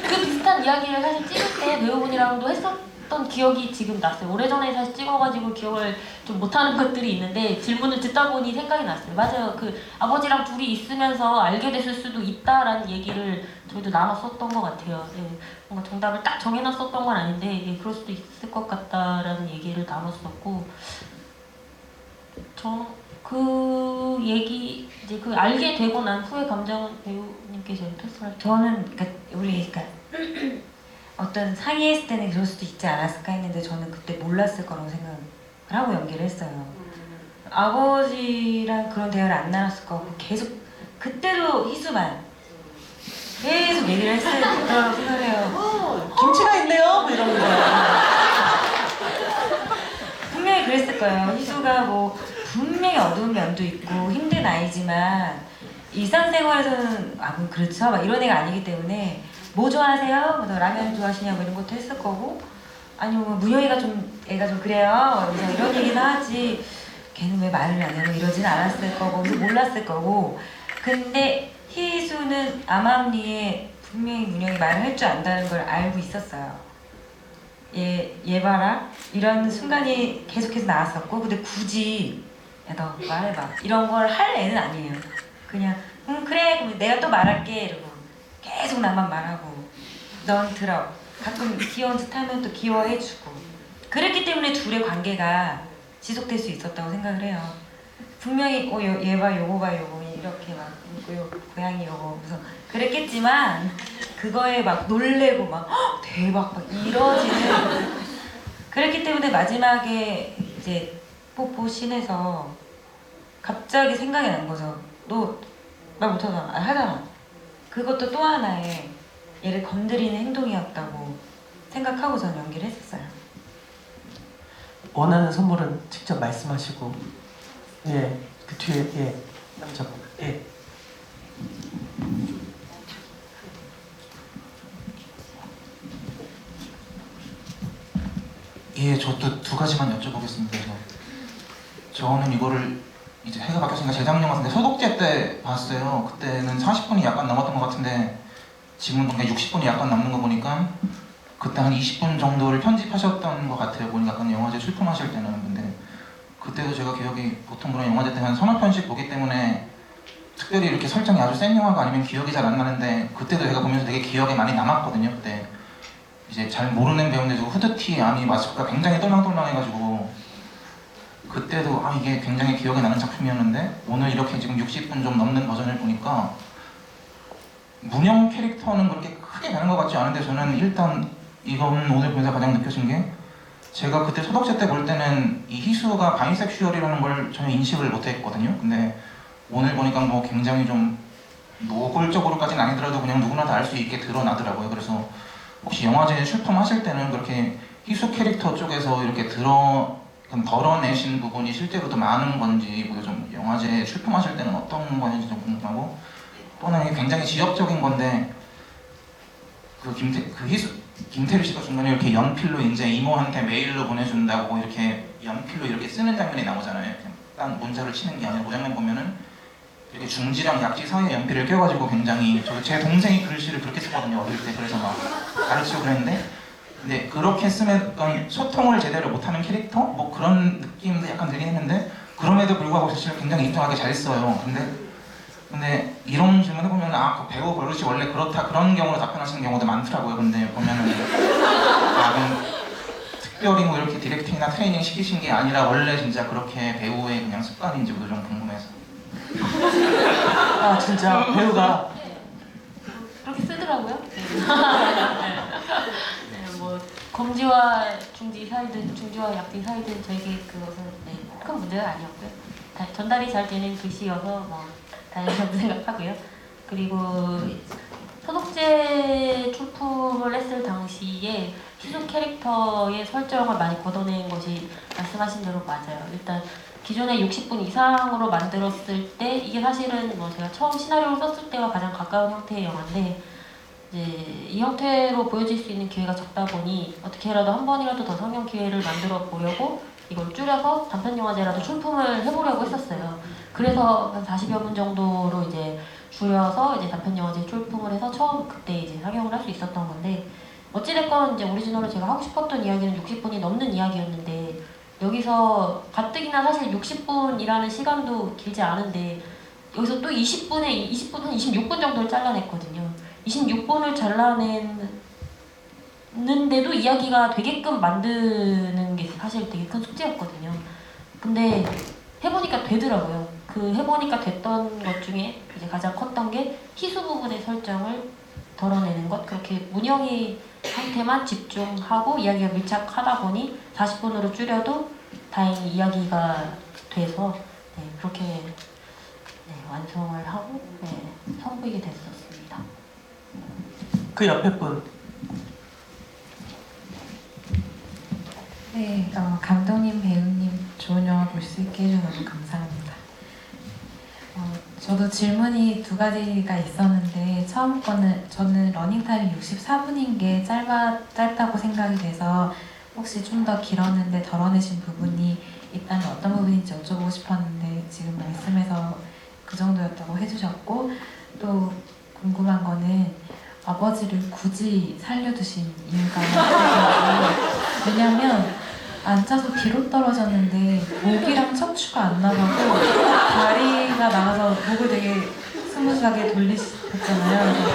그 비슷한 이야기를 사실 찍을 때 배우분이랑도 했었던 기억이 지금 났어요. 오래전에 사실 찍어가지고 기억을 좀 못하는 것들이 있는데 질문을 듣다 보니 생각이 났어요. 맞아요. 그 아버지랑 둘이 있으면서 알게 됐을 수도 있다라는 얘기를 저희도 나눴었던 것 같아요. 예, 뭔가 정답을 딱 정해놨었던 건 아닌데 예, 그럴 수도 있을 것 같다라는 얘기를 나눴었고 그 얘기 이제 그 알게 되고 난 후의 감정은 배우님께서 어떠세요? 저는 그러니까 어떤 상의했을 때는 그럴 수도 있지 않았을까 했는데 저는 그때 몰랐을 거라고 생각을 하고 연기를 했어요. 아버지랑 그런 대화를 안 나눴을 거고 계속 그때도 희수만 계속 얘기를 했을 거라고 생각을 해요. 김치가 있네요. 뭐 이런 거. 분명히 그랬을 거예요. 희수가 뭐 분명히 어두운 면도 있고 힘든 아이지만 일상생활에서는 뭐 그렇죠 막 이런 애가 아니기 때문에 뭐 좋아하세요? 뭐 라면 좋아하시냐고 이런 것도 했을 거고 아니면 뭐 문영이가 좀 애가 좀 그래요 그래서 이런 얘기는 하지 걔는 왜 말을 안 해요 이러진 않았을 거고 몰랐을 거고 근데 희수는 암암리에 분명히 문영이 말을 할 줄 안다는 걸 알고 있었어요. 얘 봐라 이런 순간이 계속해서 나왔었고 근데 굳이 야 너 말해봐 이런 걸 할 애는 아니에요. 그냥 그래 그럼 내가 또 말할게 이러고 계속 나만 말하고 넌 들어 가끔 귀여운 짓 하면 또 귀여워해주고 그랬기 때문에 둘의 관계가 지속될 수 있었다고 생각을 해요. 분명히 얘 봐 요거 봐 요거 이렇게 막 요 고양이 요거 그래서 그랬겠지만 그거에 막 놀래고 막 대박 막 이러지는 그랬기 때문에 마지막에 이제 뽀뽀 씬에서 갑자기 생각이 난 거죠. 너 말 못하잖아. 하잖아. 그것도 또 하나의 얘를 건드리는 행동이었다고 생각하고 저는 연기를 했었어요. 원하는 선물은 직접 말씀하시고 예, 그 뒤에 예, 남자분 예. 예, 저도 두 가지만 여쭤보겠습니다. 저는 이거를 이제 해가 바뀌었으니까 재작년 같은데 소독제 때 봤어요. 그때는 40분이 약간 넘었던 것 같은데 지금은 그냥 60분이 약간 남는 거 보니까 그때 한 20분 정도를 편집하셨던 것 같아요. 보니까 약간 영화제 출품하실 때는. 근데 그때도 제가 기억이 보통 그런 영화제 때 한 서너 편씩 보기 때문에 특별히 이렇게 설정이 아주 센 영화가 아니면 기억이 잘 안 나는데 그때도 제가 보면서 되게 기억에 많이 남았거든요. 그때 이제 잘 모르는 배우인데 후드티 안이 마스크가 굉장히 똘망똘망해가지고 그때도 이게 굉장히 기억에 나는 작품이었는데 오늘 이렇게 지금 60분 좀 넘는 버전을 보니까 문영 캐릭터는 그렇게 크게 다른 것 같지 않은데 저는 일단 이건 오늘 보면서 가장 느껴진 게 제가 그때 소독제 때 볼 때는 이 희수가 바이섹슈얼이라는 걸 전혀 인식을 못했거든요. 근데 오늘 보니까 뭐 굉장히 좀 노골적으로까지는 아니더라도 그냥 누구나 다 알 수 있게 드러나더라고요. 그래서 혹시 영화제 출품하실 때는 그렇게 희수 캐릭터 쪽에서 이렇게 덜어내신 부분이 실제로도 많은 건지 뭐 좀 영화제 출품하실 때는 어떤 건지 좀 궁금하고, 또는 이게 굉장히 지역적인 건데 김태리 씨가 중간에 이렇게 연필로 이제 이모한테 메일로 보내준다고 이렇게 연필로 이렇게 쓰는 장면이 나오잖아요. 그냥 딱 문자를 치는 게 아니라 그 장면 보면은 이렇게 중지랑 약지 사이에 연필을 껴가지고 굉장히 제 동생이 글씨를 그렇게 쓰거든요 어릴 때. 그래서 막 가르치고 그랬는데, 근데 그렇게 쓰면 소통을 제대로 못하는 캐릭터? 뭐 그런 느낌도 약간 들긴 했는데 그럼에도 불구하고 사실 굉장히 인정하게 잘 써요. 근데 이런 질문 해보면 그 배우 버릇이 원래 그렇다 그런 경우로 답변하시는 경우도 많더라고요. 근데 보면은 그럼 특별히 뭐 이렇게 디렉팅이나 트레이닝 시키신 게 아니라 원래 진짜 그렇게 배우의 그냥 습관인지도 좀 궁금해서. 아 진짜 배우가 그렇게 쓰더라고요. 네, 뭐 검지와 중지 사이든 중지와 약지 사이든 저에게 그것은 큰 문제가 아니었고요. 전달이 잘 되는 글씨여서 뭐 다행이라고 생각하고요. 그리고 소독제 출품을 했을 당시에 희수 캐릭터의 설정을 많이 걷어낸 것이 말씀하신 대로 맞아요. 일단 기존에 60분 이상으로 만들었을 때 이게 사실은 뭐 제가 처음 시나리오를 썼을 때와 가장 가까운 형태의 영화인데, 이제 이 형태로 보여질 수 있는 기회가 적다 보니 어떻게 해라도 한 번이라도 더 상영 기회를 만들어 보려고 이걸 줄여서 단편 영화제라도 출품을 해보려고 했었어요. 그래서 한 40여 분 정도로 이제 줄여서 이제 단편 영화제 출품을 해서 처음 그때 이제 상영을 할 수 있었던 건데, 어찌됐건 이제 오리지널로 제가 하고 싶었던 이야기는 60분이 넘는 이야기였는데, 여기서 가뜩이나 사실 60분이라는 시간도 길지 않은데 여기서 또 20분 한 26분 정도를 잘라냈거든요. 26분을 잘라냈는데도 이야기가 되게끔 만드는 게 사실 되게 큰 숙제였거든요. 근데 해보니까 되더라고요. 그 해보니까 됐던 것 중에 이제 가장 컸던 게 희수 부분의 설정을 덜어내는 것. 그렇게 문영이 한테만 집중하고 이야기가 밀착하다 보니 40분으로 줄여도 다행히 이야기가 돼서 그렇게 완성을 하고 선보이게 됐었습니다. 그 옆에 분 네, 감독님, 배우님 좋은 영화 볼 수 있게 해주셔서 너무 감사합니다. 저도 질문이 두 가지가 있었는데, 처음 거는 저는 러닝타임이 64분인 게 짧다고 생각이 돼서 혹시 좀 더 길었는데 덜어내신 부분이 있다면 어떤 부분인지 여쭤보고 싶었는데, 지금 말씀에서 그 정도였다고 해주셨고, 또 궁금한 거는 아버지를 굳이 살려두신 이유가 왜냐면 앉아서 뒤로 떨어졌는데 목이랑 척추가 안 나가고 다리가 나가서 목을 되게 스무스하게 돌리셨잖아요. 그래서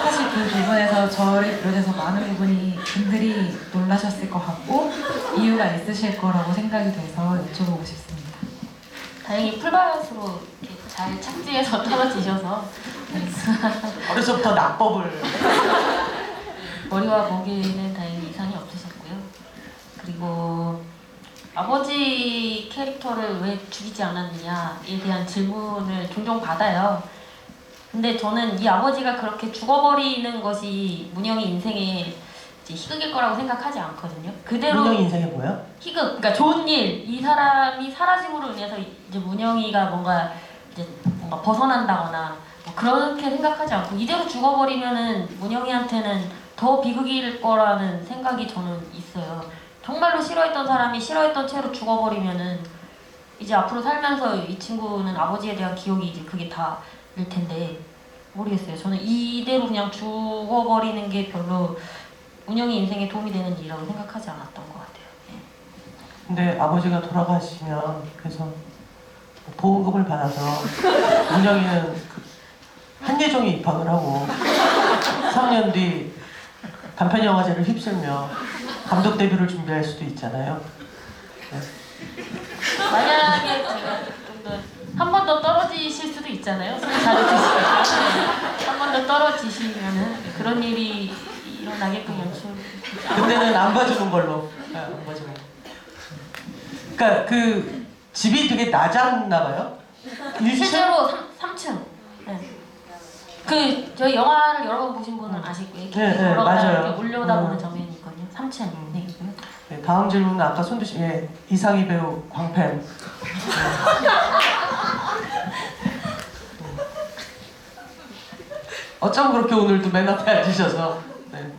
사실 그 부분에서 저를 비롯해서 많은 분들이 놀라셨을 것 같고 이유가 있으실 거라고 생각이 돼서 여쭤보고 싶습니다. 다행히 풀바이어스로 잘 착지해서 떨어지셔서 어려서부터 낙법을 머리와 목에는 다행히 이상이 없으셨고요. 그리고 아버지 캐릭터를 왜 죽이지 않았느냐에 대한 질문을 종종 받아요. 근데 저는 이 아버지가 그렇게 죽어버리는 것이 문영이 인생의 이제 희극일 거라고 생각하지 않거든요. 그대로 문영이 인생이 뭐야? 희극, 그러니까 좋은 일, 이 사람이 사라짐으로 인해서 이제 문영이가 뭔가 벗어난다거나 뭐 그렇게 생각하지 않고 이대로 죽어버리면은 문영이한테는 더 비극일 거라는 생각이 저는 있어요. 정말로 싫어했던 사람이 싫어했던 채로 죽어버리면은 이제 앞으로 살면서 이 친구는 아버지에 대한 기억이 이제 그게 다일 텐데 모르겠어요. 저는 이대로 그냥 죽어버리는 게 별로 문영이 인생에 도움이 되는 일이라고 생각하지 않았던 것 같아요. 근데 아버지가 돌아가시면 그래서 보험금을 받아서 문영이는 한예종에 입학을 하고 3년 뒤 단편영화제를 휩쓸며 감독 데뷔를 준비할 수도 있잖아요. 네. 만약에 한 번 더 떨어지실 수도 있잖아요. 술 자주 드시니까 한 번 더 떨어지시면은 그런 일이 일어나게끔 연출. 그때는 안 봐주는 걸로. 맞아. 그러니까 그 집이 되게 낮았나 봐요. 1층? 실제로 3층. 네. 그 저희 영화를 여러 번 보신 분은 아실 거예요. 이렇게 네, 걸어가다 맞아요. 이렇게 올려다보는 장면이 있거든요. 3층. 네. 네, 다음 질문은 아까 손두씨 이상희 배우 광팬. 네. 어쩜 그렇게 오늘도 맨 앞에 앉으셔서. 네.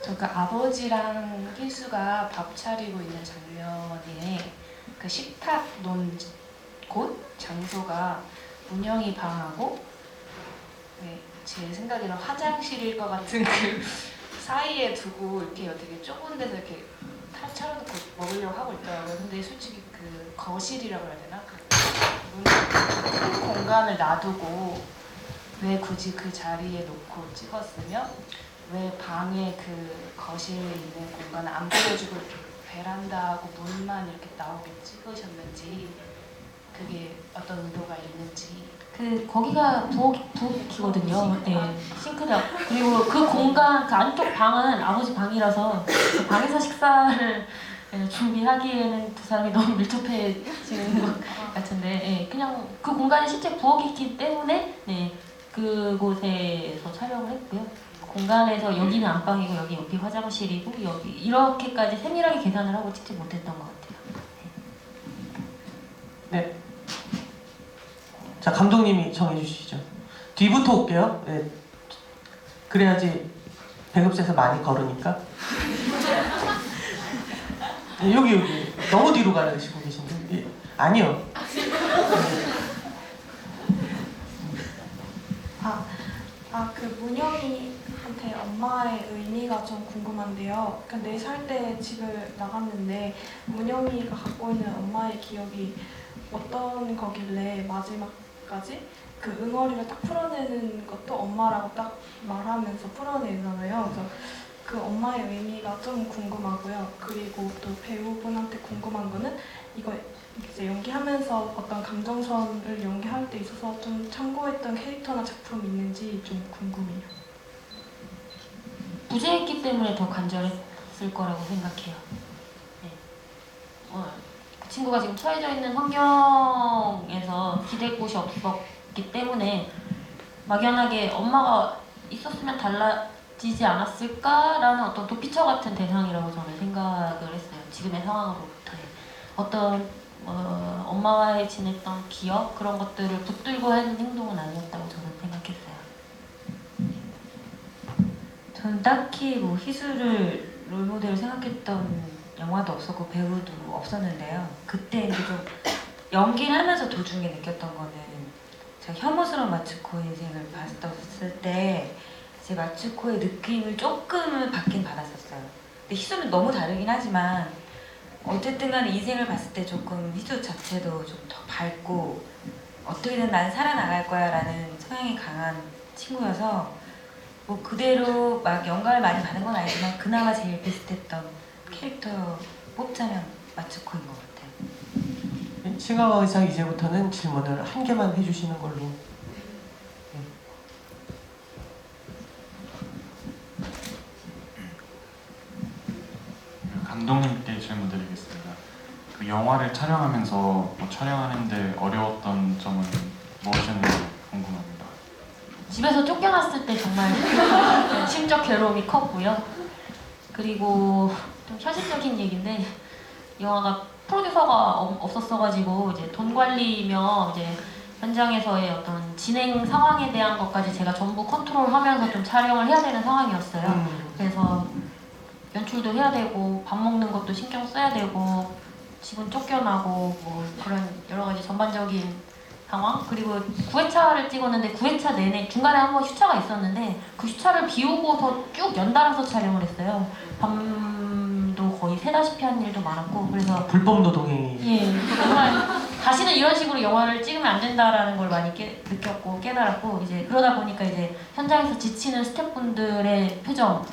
저 그 아버지랑 희수가 밥 차리고 있는 장면에 그 식탁 논 곳 장소가 문영이 방하고 네, 제 생각에는 화장실일 것 같은 그 사이에 두고 이렇게 되게 좁은 데서 이렇게 차려놓고 먹으려고 하고 있더라고요. 근데 솔직히 그 거실이라고 해야 되나? 큰 공간을 놔두고 왜 굳이 그 자리에 놓고 찍었으며 왜 방에 그 거실에 있는 공간을 안 보여주고 이렇게 베란다하고 문만 이렇게 나오게 찍으셨는지 그게 어떤 의도가 있는지 그 거기가 부엌이거든요. 네, 싱크대. 그리고 그 공간, 그 안쪽 방은 아버지 방이라서 그 방에서 식사를 준비하기에는 두 사람이 너무 밀접해지는 것 같은데, 네, 그냥 그 공간이 실제 부엌이기 때문에 네, 그곳에서 촬영을 했고요. 공간에서 여기는 안방이고 여기 옆이 화장실이고 여기 이렇게까지 세밀하게 계산을 하고 찍지 못했던 것 같아요. 네. 자, 감독님이 정해주시죠. 뒤부터 올게요. 네. 그래야지 배급소에서 많이 걸으니까. 네, 여기 너무 뒤로 가시고 계신데. 예. 아니요. 그 문영이한테 엄마의 의미가 좀 궁금한데요. 그러니까 4살 때 집을 나갔는데 문영이가 갖고 있는 엄마의 기억이 어떤 거길래 마지막까지 그 응어리를 딱 풀어내는 것도 엄마라고 딱 말하면서 풀어내잖아요. 그래서 그 엄마의 의미가 좀 궁금하고요. 그리고 또 배우분한테 궁금한 거는 이거 이제 연기하면서 어떤 감정선을 연기할 때 있어서 좀 참고했던 캐릭터나 작품 있는지 좀 궁금해요. 부재했기 때문에 더 간절했을 거라고 생각해요. 네. 그 친구가 지금 처해져 있는 환경에서 기댈 곳이 없었기 때문에 막연하게 엄마가 있었으면 달라지지 않았을까라는 어떤 도피처 같은 대상이라고 저는 생각을 했어요. 지금의 상황으로부터의 어떤 엄마와의 지냈던 기억 그런 것들을 붙들고 하는 행동은 아니었다고 저는 생각했어요. 저는 딱히 뭐 희수를 롤모델로 생각했던 영화도 없었고 배우도 없었는데요. 그때 이제 좀 연기를 하면서 도중에 느꼈던 거는 제가 혐오스러운 마츠코의 인생을 봤을 때 제 마츠코의 느낌을 조금은 받긴 받았었어요. 근데 희수는 너무 다르긴 하지만 어쨌든 간에 인생을 봤을 때 조금 희수 자체도 좀 더 밝고 어떻게든 난 살아나갈 거야 라는 성향이 강한 친구여서 뭐 그대로 막 영감을 많이 받은 건 아니지만 그나마 제일 비슷했던 캐릭터 뽑자면 마츠코인 것 같아요. 싱하와 의상 이제부터는 질문을 한 개만 해주시는 걸로. 감독님께 질문드리겠습니다. 그 영화를 촬영하면서 촬영하는데 어려웠던 점은 무엇이었는지 궁금합니다. 집에서 쫓겨났을 때 정말 심적 괴로움이 컸고요. 그리고 좀 현실적인 얘기인데 이 영화가 프로듀서가 없었어가지고 이제 돈 관리며 이제 현장에서의 어떤 진행 상황에 대한 것까지 제가 전부 컨트롤하면서 좀 촬영을 해야 되는 상황이었어요. 그래서 연출도 해야 되고 밥 먹는 것도 신경 써야 되고 집은 쫓겨나고 뭐 그런 여러 가지 전반적인 상황. 그리고 9회차를 찍었는데 9회차 내내 중간에 한번 휴차가 있었는데 그 휴차를 비우고서 쭉 연달아서 촬영을 했어요. 밤도 거의 새다시피 한 일도 많았고 그래서 불법 노동행위. 예, 정말 다시는 이런 식으로 영화를 찍으면 안 된다라는 걸 많이 느꼈고 깨달았고 이제 그러다 보니까 이제 현장에서 지치는 스태프분들의 표정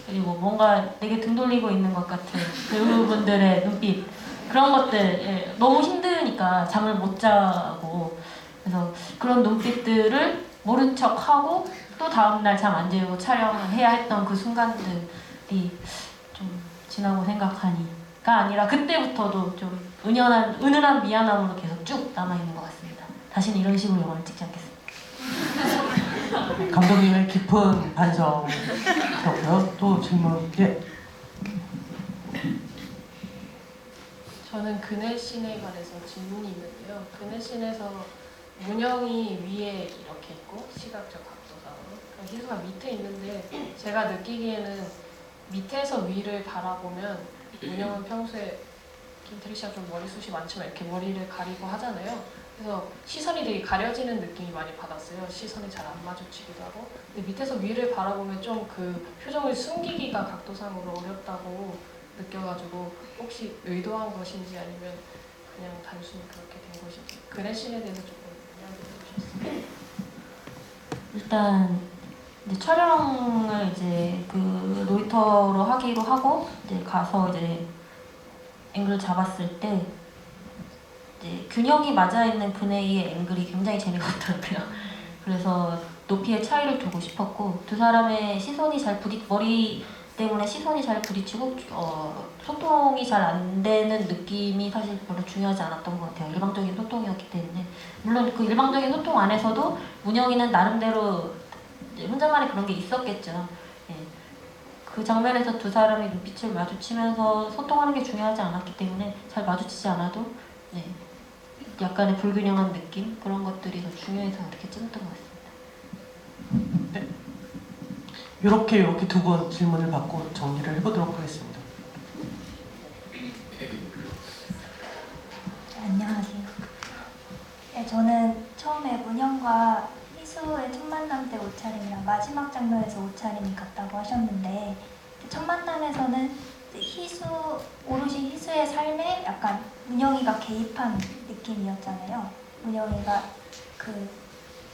그리고 뭔가 내게 등 돌리고 있는 것 같은 배우분들의 눈빛 그런 것들 너무 힘드니까 잠을 못 자고 그래서 그런 눈빛들을 모른 척하고 또 다음날 잠 안 재우고 촬영을 해야 했던 그 순간들이 좀 지나고 생각하니가 아니라 그때부터도 좀 은은한 미안함으로 계속 쭉 남아있는 것 같습니다. 다시는 이런 식으로 영화를 찍지 않겠습니다. 감독님의 깊은 반성이었고요. 또 질문. 예. 저는 그네씬에 관해서 질문이 있는데요. 그네씬에서 문영이 위에 이렇게 있고 시각적 각도상으로 희수가 밑에 있는데 제가 느끼기에는 밑에서 위를 바라보면 문영은 평소에 김태리 씨가 좀 머리숱이 많지만 이렇게 머리를 가리고 하잖아요. 그래서 시선이 되게 가려지는 느낌이 많이 받았어요. 시선이 잘 안 마주치기도 하고. 근데 밑에서 위를 바라보면 좀 그 표정을 숨기기가 각도상으로 어렵다고 느껴가지고 혹시 의도한 것인지 아니면 그냥 단순히 그렇게 된 것인지 그네씬에 대해서 조금 이야기해 주셨어요. 일단 이제 촬영을 이제 그 로이터로 하기로 하고 이제 가서 이제 앵글을 잡았을 때 이제 균형이 맞아 있는 그네의 앵글이 굉장히 재미가 없더라고요. 그래서 높이의 차이를 두고 싶었고 두 사람의 시선이 잘 머리 때문에 시선이 잘 부딪히고 소통이 잘 안 되는 느낌이 사실 별로 중요하지 않았던 것 같아요. 일방적인 소통이었기 때문에. 물론 그 일방적인 소통 안에서도 문영이는 나름대로 혼자만의 그런 게 있었겠죠. 예. 그 장면에서 두 사람이 눈빛을 마주치면서 소통하는 게 중요하지 않았기 때문에 잘 마주치지 않아도 네. 약간의 불균형한 느낌? 그런 것들이 더 중요해서 그렇게 찍었던 것 같습니다. 네. 이렇게 두 번 질문을 받고 정리를 해보도록 하겠습니다. 안녕하세요. 네, 저는 처음에 문영과 희수의 첫 만남 때 옷차림이랑 마지막 장면에서 옷차림이 같다고 하셨는데 첫 만남에서는 오롯이 희수의 삶에 약간 문영이가 개입한 느낌이었잖아요. 문영이가 그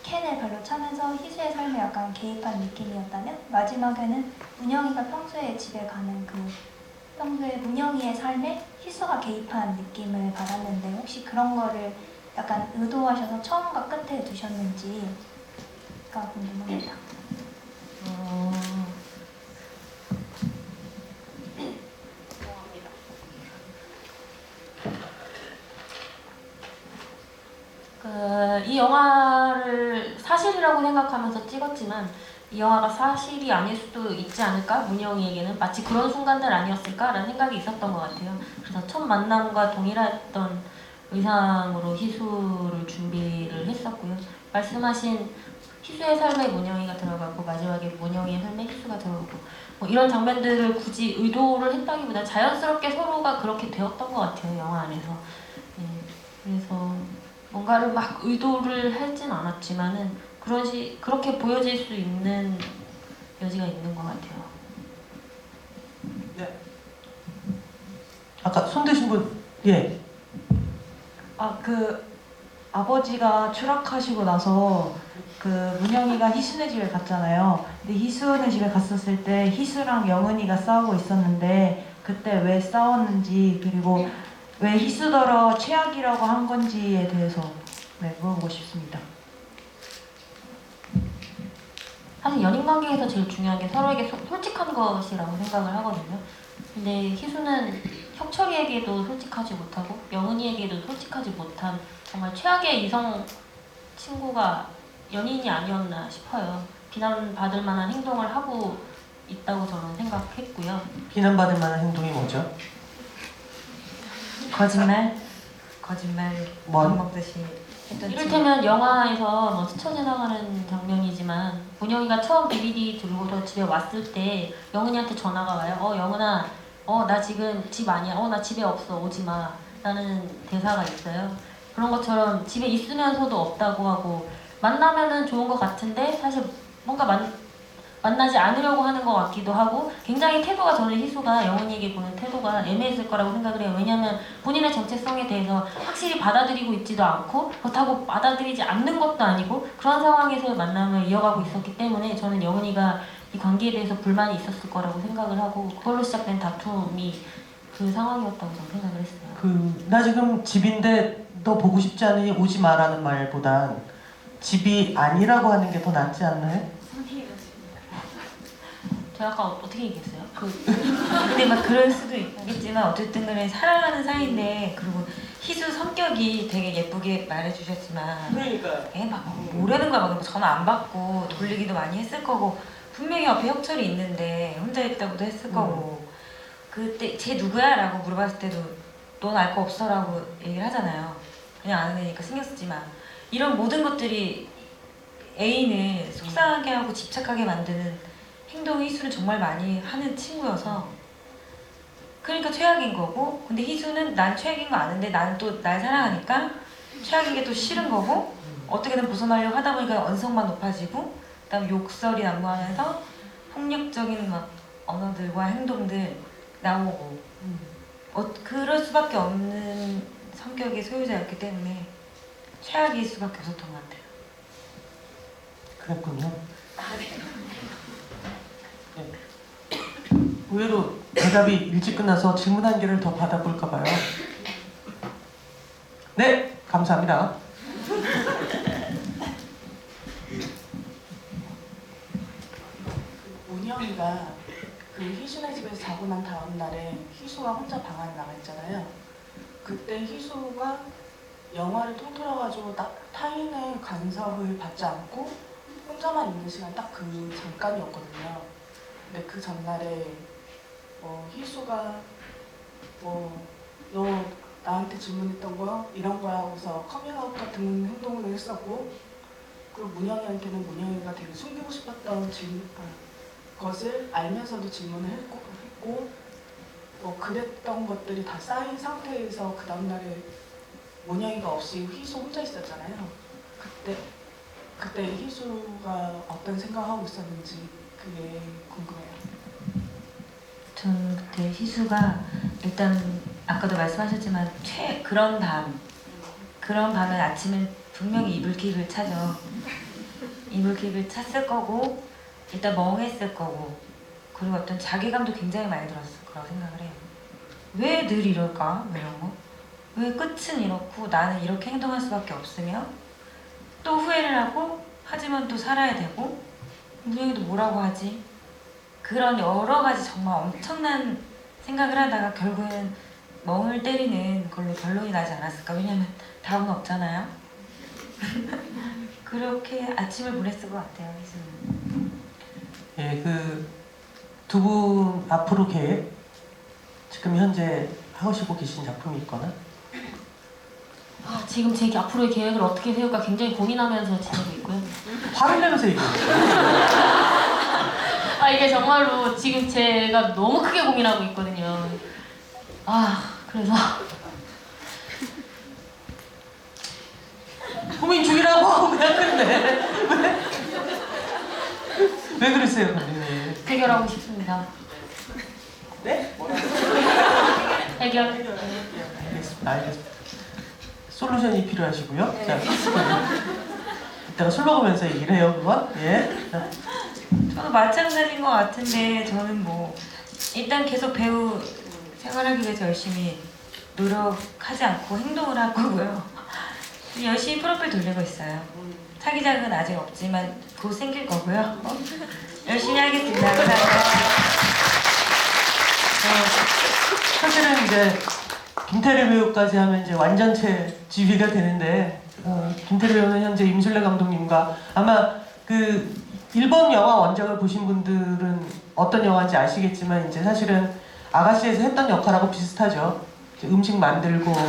캔을 발로 차면서 희수의 삶에 약간 개입한 느낌이었다면 마지막에는 문영이가 평소에 집에 가는 평소에 문영이의 삶에 희수가 개입한 느낌을 받았는데 혹시 그런 거를 약간 의도하셔서 처음과 끝에 두셨는지가 궁금합니다. 이 영화를 사실이라고 생각하면서 찍었지만 이 영화가 사실이 아닐 수도 있지 않을까? 문영이에게는 마치 그런 순간들 아니었을까라는 생각이 있었던 것 같아요. 그래서 첫 만남과 동일했던 의상으로 희수를 준비를 했었고요. 말씀하신 희수의 삶에 문영이가 들어가고 마지막에 문영이의 삶에 희수가 들어오고 뭐 이런 장면들을 굳이 의도를 했다기보다 자연스럽게 서로가 그렇게 되었던 것 같아요. 영화 안에서. 네, 그래서 뭔가를 막 의도를 하진 않았지만은 그렇게 보여질 수 있는 여지가 있는 것 같아요. 네. 아까 손 드신 분, 예. 아버지가 추락하시고 나서 문영이가 희수네 집에 갔잖아요. 근데 희수네 집에 갔었을 때 희수랑 영은이가 싸우고 있었는데 그때 왜 싸웠는지 그리고 왜 희수더러 최악이라고 한 건지에 대해서 물어보고 싶습니다. 사실 연인관계에서 제일 중요한 게 서로에게 솔직한 것이라고 생각을 하거든요. 근데 희수는 혁철이에게도 솔직하지 못하고 영은이에게도 솔직하지 못한 정말 최악의 이성 친구가 연인이 아니었나 싶어요. 비난받을 만한 행동을 하고 있다고 저는 생각했고요. 비난받을 만한 행동이 뭐죠? 거짓말 뭔? 먹듯이 했던 이를테면 영화에서 뭐 스쳐 지나가는 장면이지만 문영이가 처음 DVD 들고서 집에 왔을 때 영은이한테 전화가 와요. 영은아, 나 지금 집 아니야. 나 집에 없어. 오지 마. 라는 대사가 있어요. 그런 것처럼 집에 있으면서도 없다고 하고 만나면은 좋은 것 같은데 사실 뭔가 만나지 않으려고 하는 것 같기도 하고 굉장히 태도가 저는 희수가 영은이에게 보는 태도가 애매했을 거라고 생각을 해요. 왜냐하면 본인의 정체성에 대해서 확실히 받아들이고 있지도 않고 그렇다고 받아들이지 않는 것도 아니고 그런 상황에서의 만남을 이어가고 있었기 때문에 저는 영은이가 이 관계에 대해서 불만이 있었을 거라고 생각을 하고 그걸로 시작된 다툼이 그 상황이었다고 저는 생각을 했어요. 나 지금 집인데 너 보고 싶지 않으니 오지 마라는 말보단 집이 아니라고 하는 게 더 낫지 않나요? 아니 제가 아까 어떻게 얘기했어요? 근데 막 그럴 수도 있겠지만 어쨌든 간에 사랑하는 사이인데, 그리고 희수 성격이 되게 예쁘게 말해주셨지만 그러니까요. 막 모르는 거야. 막 전화 안 받고 돌리기도 많이 했을 거고, 분명히 옆에 혁철이 있는데 혼자 있다고도 했을 거고, 그때 쟤 누구야? 라고 물어봤을 때도 넌 알 거 없어 라고 얘기를 하잖아요. 그냥 아는 애니까 신경 쓰지 마. 이런 모든 것들이 애인을 속상하게 하고 집착하게 만드는 행동을 희수는 정말 많이 하는 친구여서, 그러니까 최악인 거고, 근데 희수는 난 최악인 거 아는데 나는 또 날 사랑하니까 최악인 게 또 싫은 거고, 어떻게든 벗어나려고 하다 보니까 언성만 높아지고, 그다음 욕설이 난무하면서 폭력적인 막 언어들과 행동들 나오고, 그럴 수밖에 없는 성격의 소유자였기 때문에 최악일 수밖에 없었던 것 같아요. 그랬군요. 네. 의외로 대답이 일찍 끝나서 질문 한 개를 더 받아볼까 봐요. 네, 감사합니다. 문영이가 그 희수네 집에서 자고 난 다음 날에 희수가 혼자 방 안에 나가 있잖아요. 그때 희수가 영화를 통틀어가지고 딱 타인의 간섭을 받지 않고 혼자만 있는 시간 딱 그 잠깐이었거든요. 근데 그 전날에 희수가 너 나한테 질문했던 거 이런 거야 하고서 커밍아웃 같은 행동을 했었고, 그리고 문영이한테는 문영이가 되게 숨기고 싶었던 것을 알면서도 질문을 했고 그랬던 것들이 다 쌓인 상태에서 그 다음날에 문영이가 없이 희수 혼자 있었잖아요. 그때 희수가 어떤 생각하고 있었는지 그게 궁금해요. 전 그때 희수가 일단 아까도 말씀하셨지만 그런 밤은 아침에 분명히 이불킥을 차죠. 이불킥을 찼을 거고, 일단 멍했을 거고, 그리고 어떤 자괴감도 굉장히 많이 들었을 거라고 생각을 해요. 왜 늘 이럴까? 뭐 이런 거. 왜 끝은 이렇고 나는 이렇게 행동할 수밖에 없으며, 또 후회를 하고 하지만 또 살아야 되고, 문영이도 뭐라고 하지? 그런 여러 가지 정말 엄청난 생각을 하다가 결국에는 멍을 때리는 걸로 결론이 나지 않았을까? 왜냐면 답은 없잖아요. 그렇게 아침을 보냈을 것 같아요, 희수는. 예, 두 분 앞으로 계획, 지금 현재 하시고 계신 작품이 있거나? 지금 제 앞으로의 계획을 어떻게 세울까 굉장히 고민하면서 지내고 있고요. 화를 내면서 얘기해요. 이게 정말로 지금 제가 너무 크게 고민하고 있거든요. 그래서 고민 중이라고 하고 그냥 끝내. 왜 그러세요, 감독님? 해결하고 싶습니다. 네? 해결. 알겠습니다. 솔루션이 필요하시고요. 네. 자, 이따가 술 먹으면서 얘기를 해요, 그건. 예. 자. 저도 마찬가지인 것 같은데, 저는 뭐 일단 계속 배우 생활하기 위해서 열심히 노력하지 않고 행동을 할 거고요. 열심히 프로필 돌리고 있어요. 차기작은 아직 없지만 곧 생길 거고요. 열심히 하겠습니다. 감사합니다. 사실은 이제 김태리 배우까지 하면 이제 완전체 지휘가 되는데, 김태리 배우는 현재 임술래 감독님과 아마 일본 영화 원작을 보신 분들은 어떤 영화인지 아시겠지만, 이제 사실은 아가씨에서 했던 역할하고 비슷하죠. 음식 만들고 닦고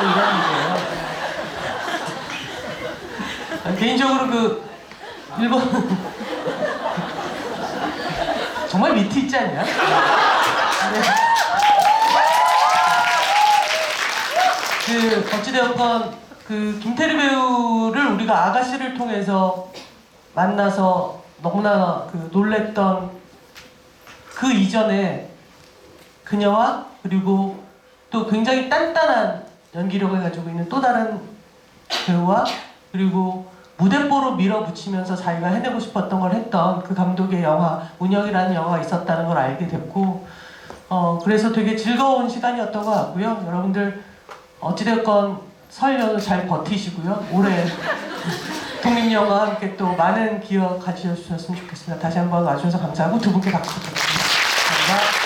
이런 일이에요. 개인적으로 일본 정말 밑에 있지 않냐? 어찌되었건 김태리 배우를 우리가 아가씨를 통해서 만나서 너무나 놀랬던 그 이전에 그녀와, 그리고 또 굉장히 단단한 연기력을 가지고 있는 또 다른 배우와, 그리고 무대뽀로 밀어붙이면서 자기가 해내고 싶었던 걸 했던 그 감독의 영화 문영이라는 영화가 있었다는 걸 알게 됐고, 그래서 되게 즐거운 시간이었던 것 같고요. 여러분들 어찌됐건 설 연휴 잘 버티시고요. 올해 독립영화와 함께 또 많은 기억 가져주셨으면 좋겠습니다. 다시 한번 와주셔서 감사하고 두 분께 박수 드립니다. 감사합니다.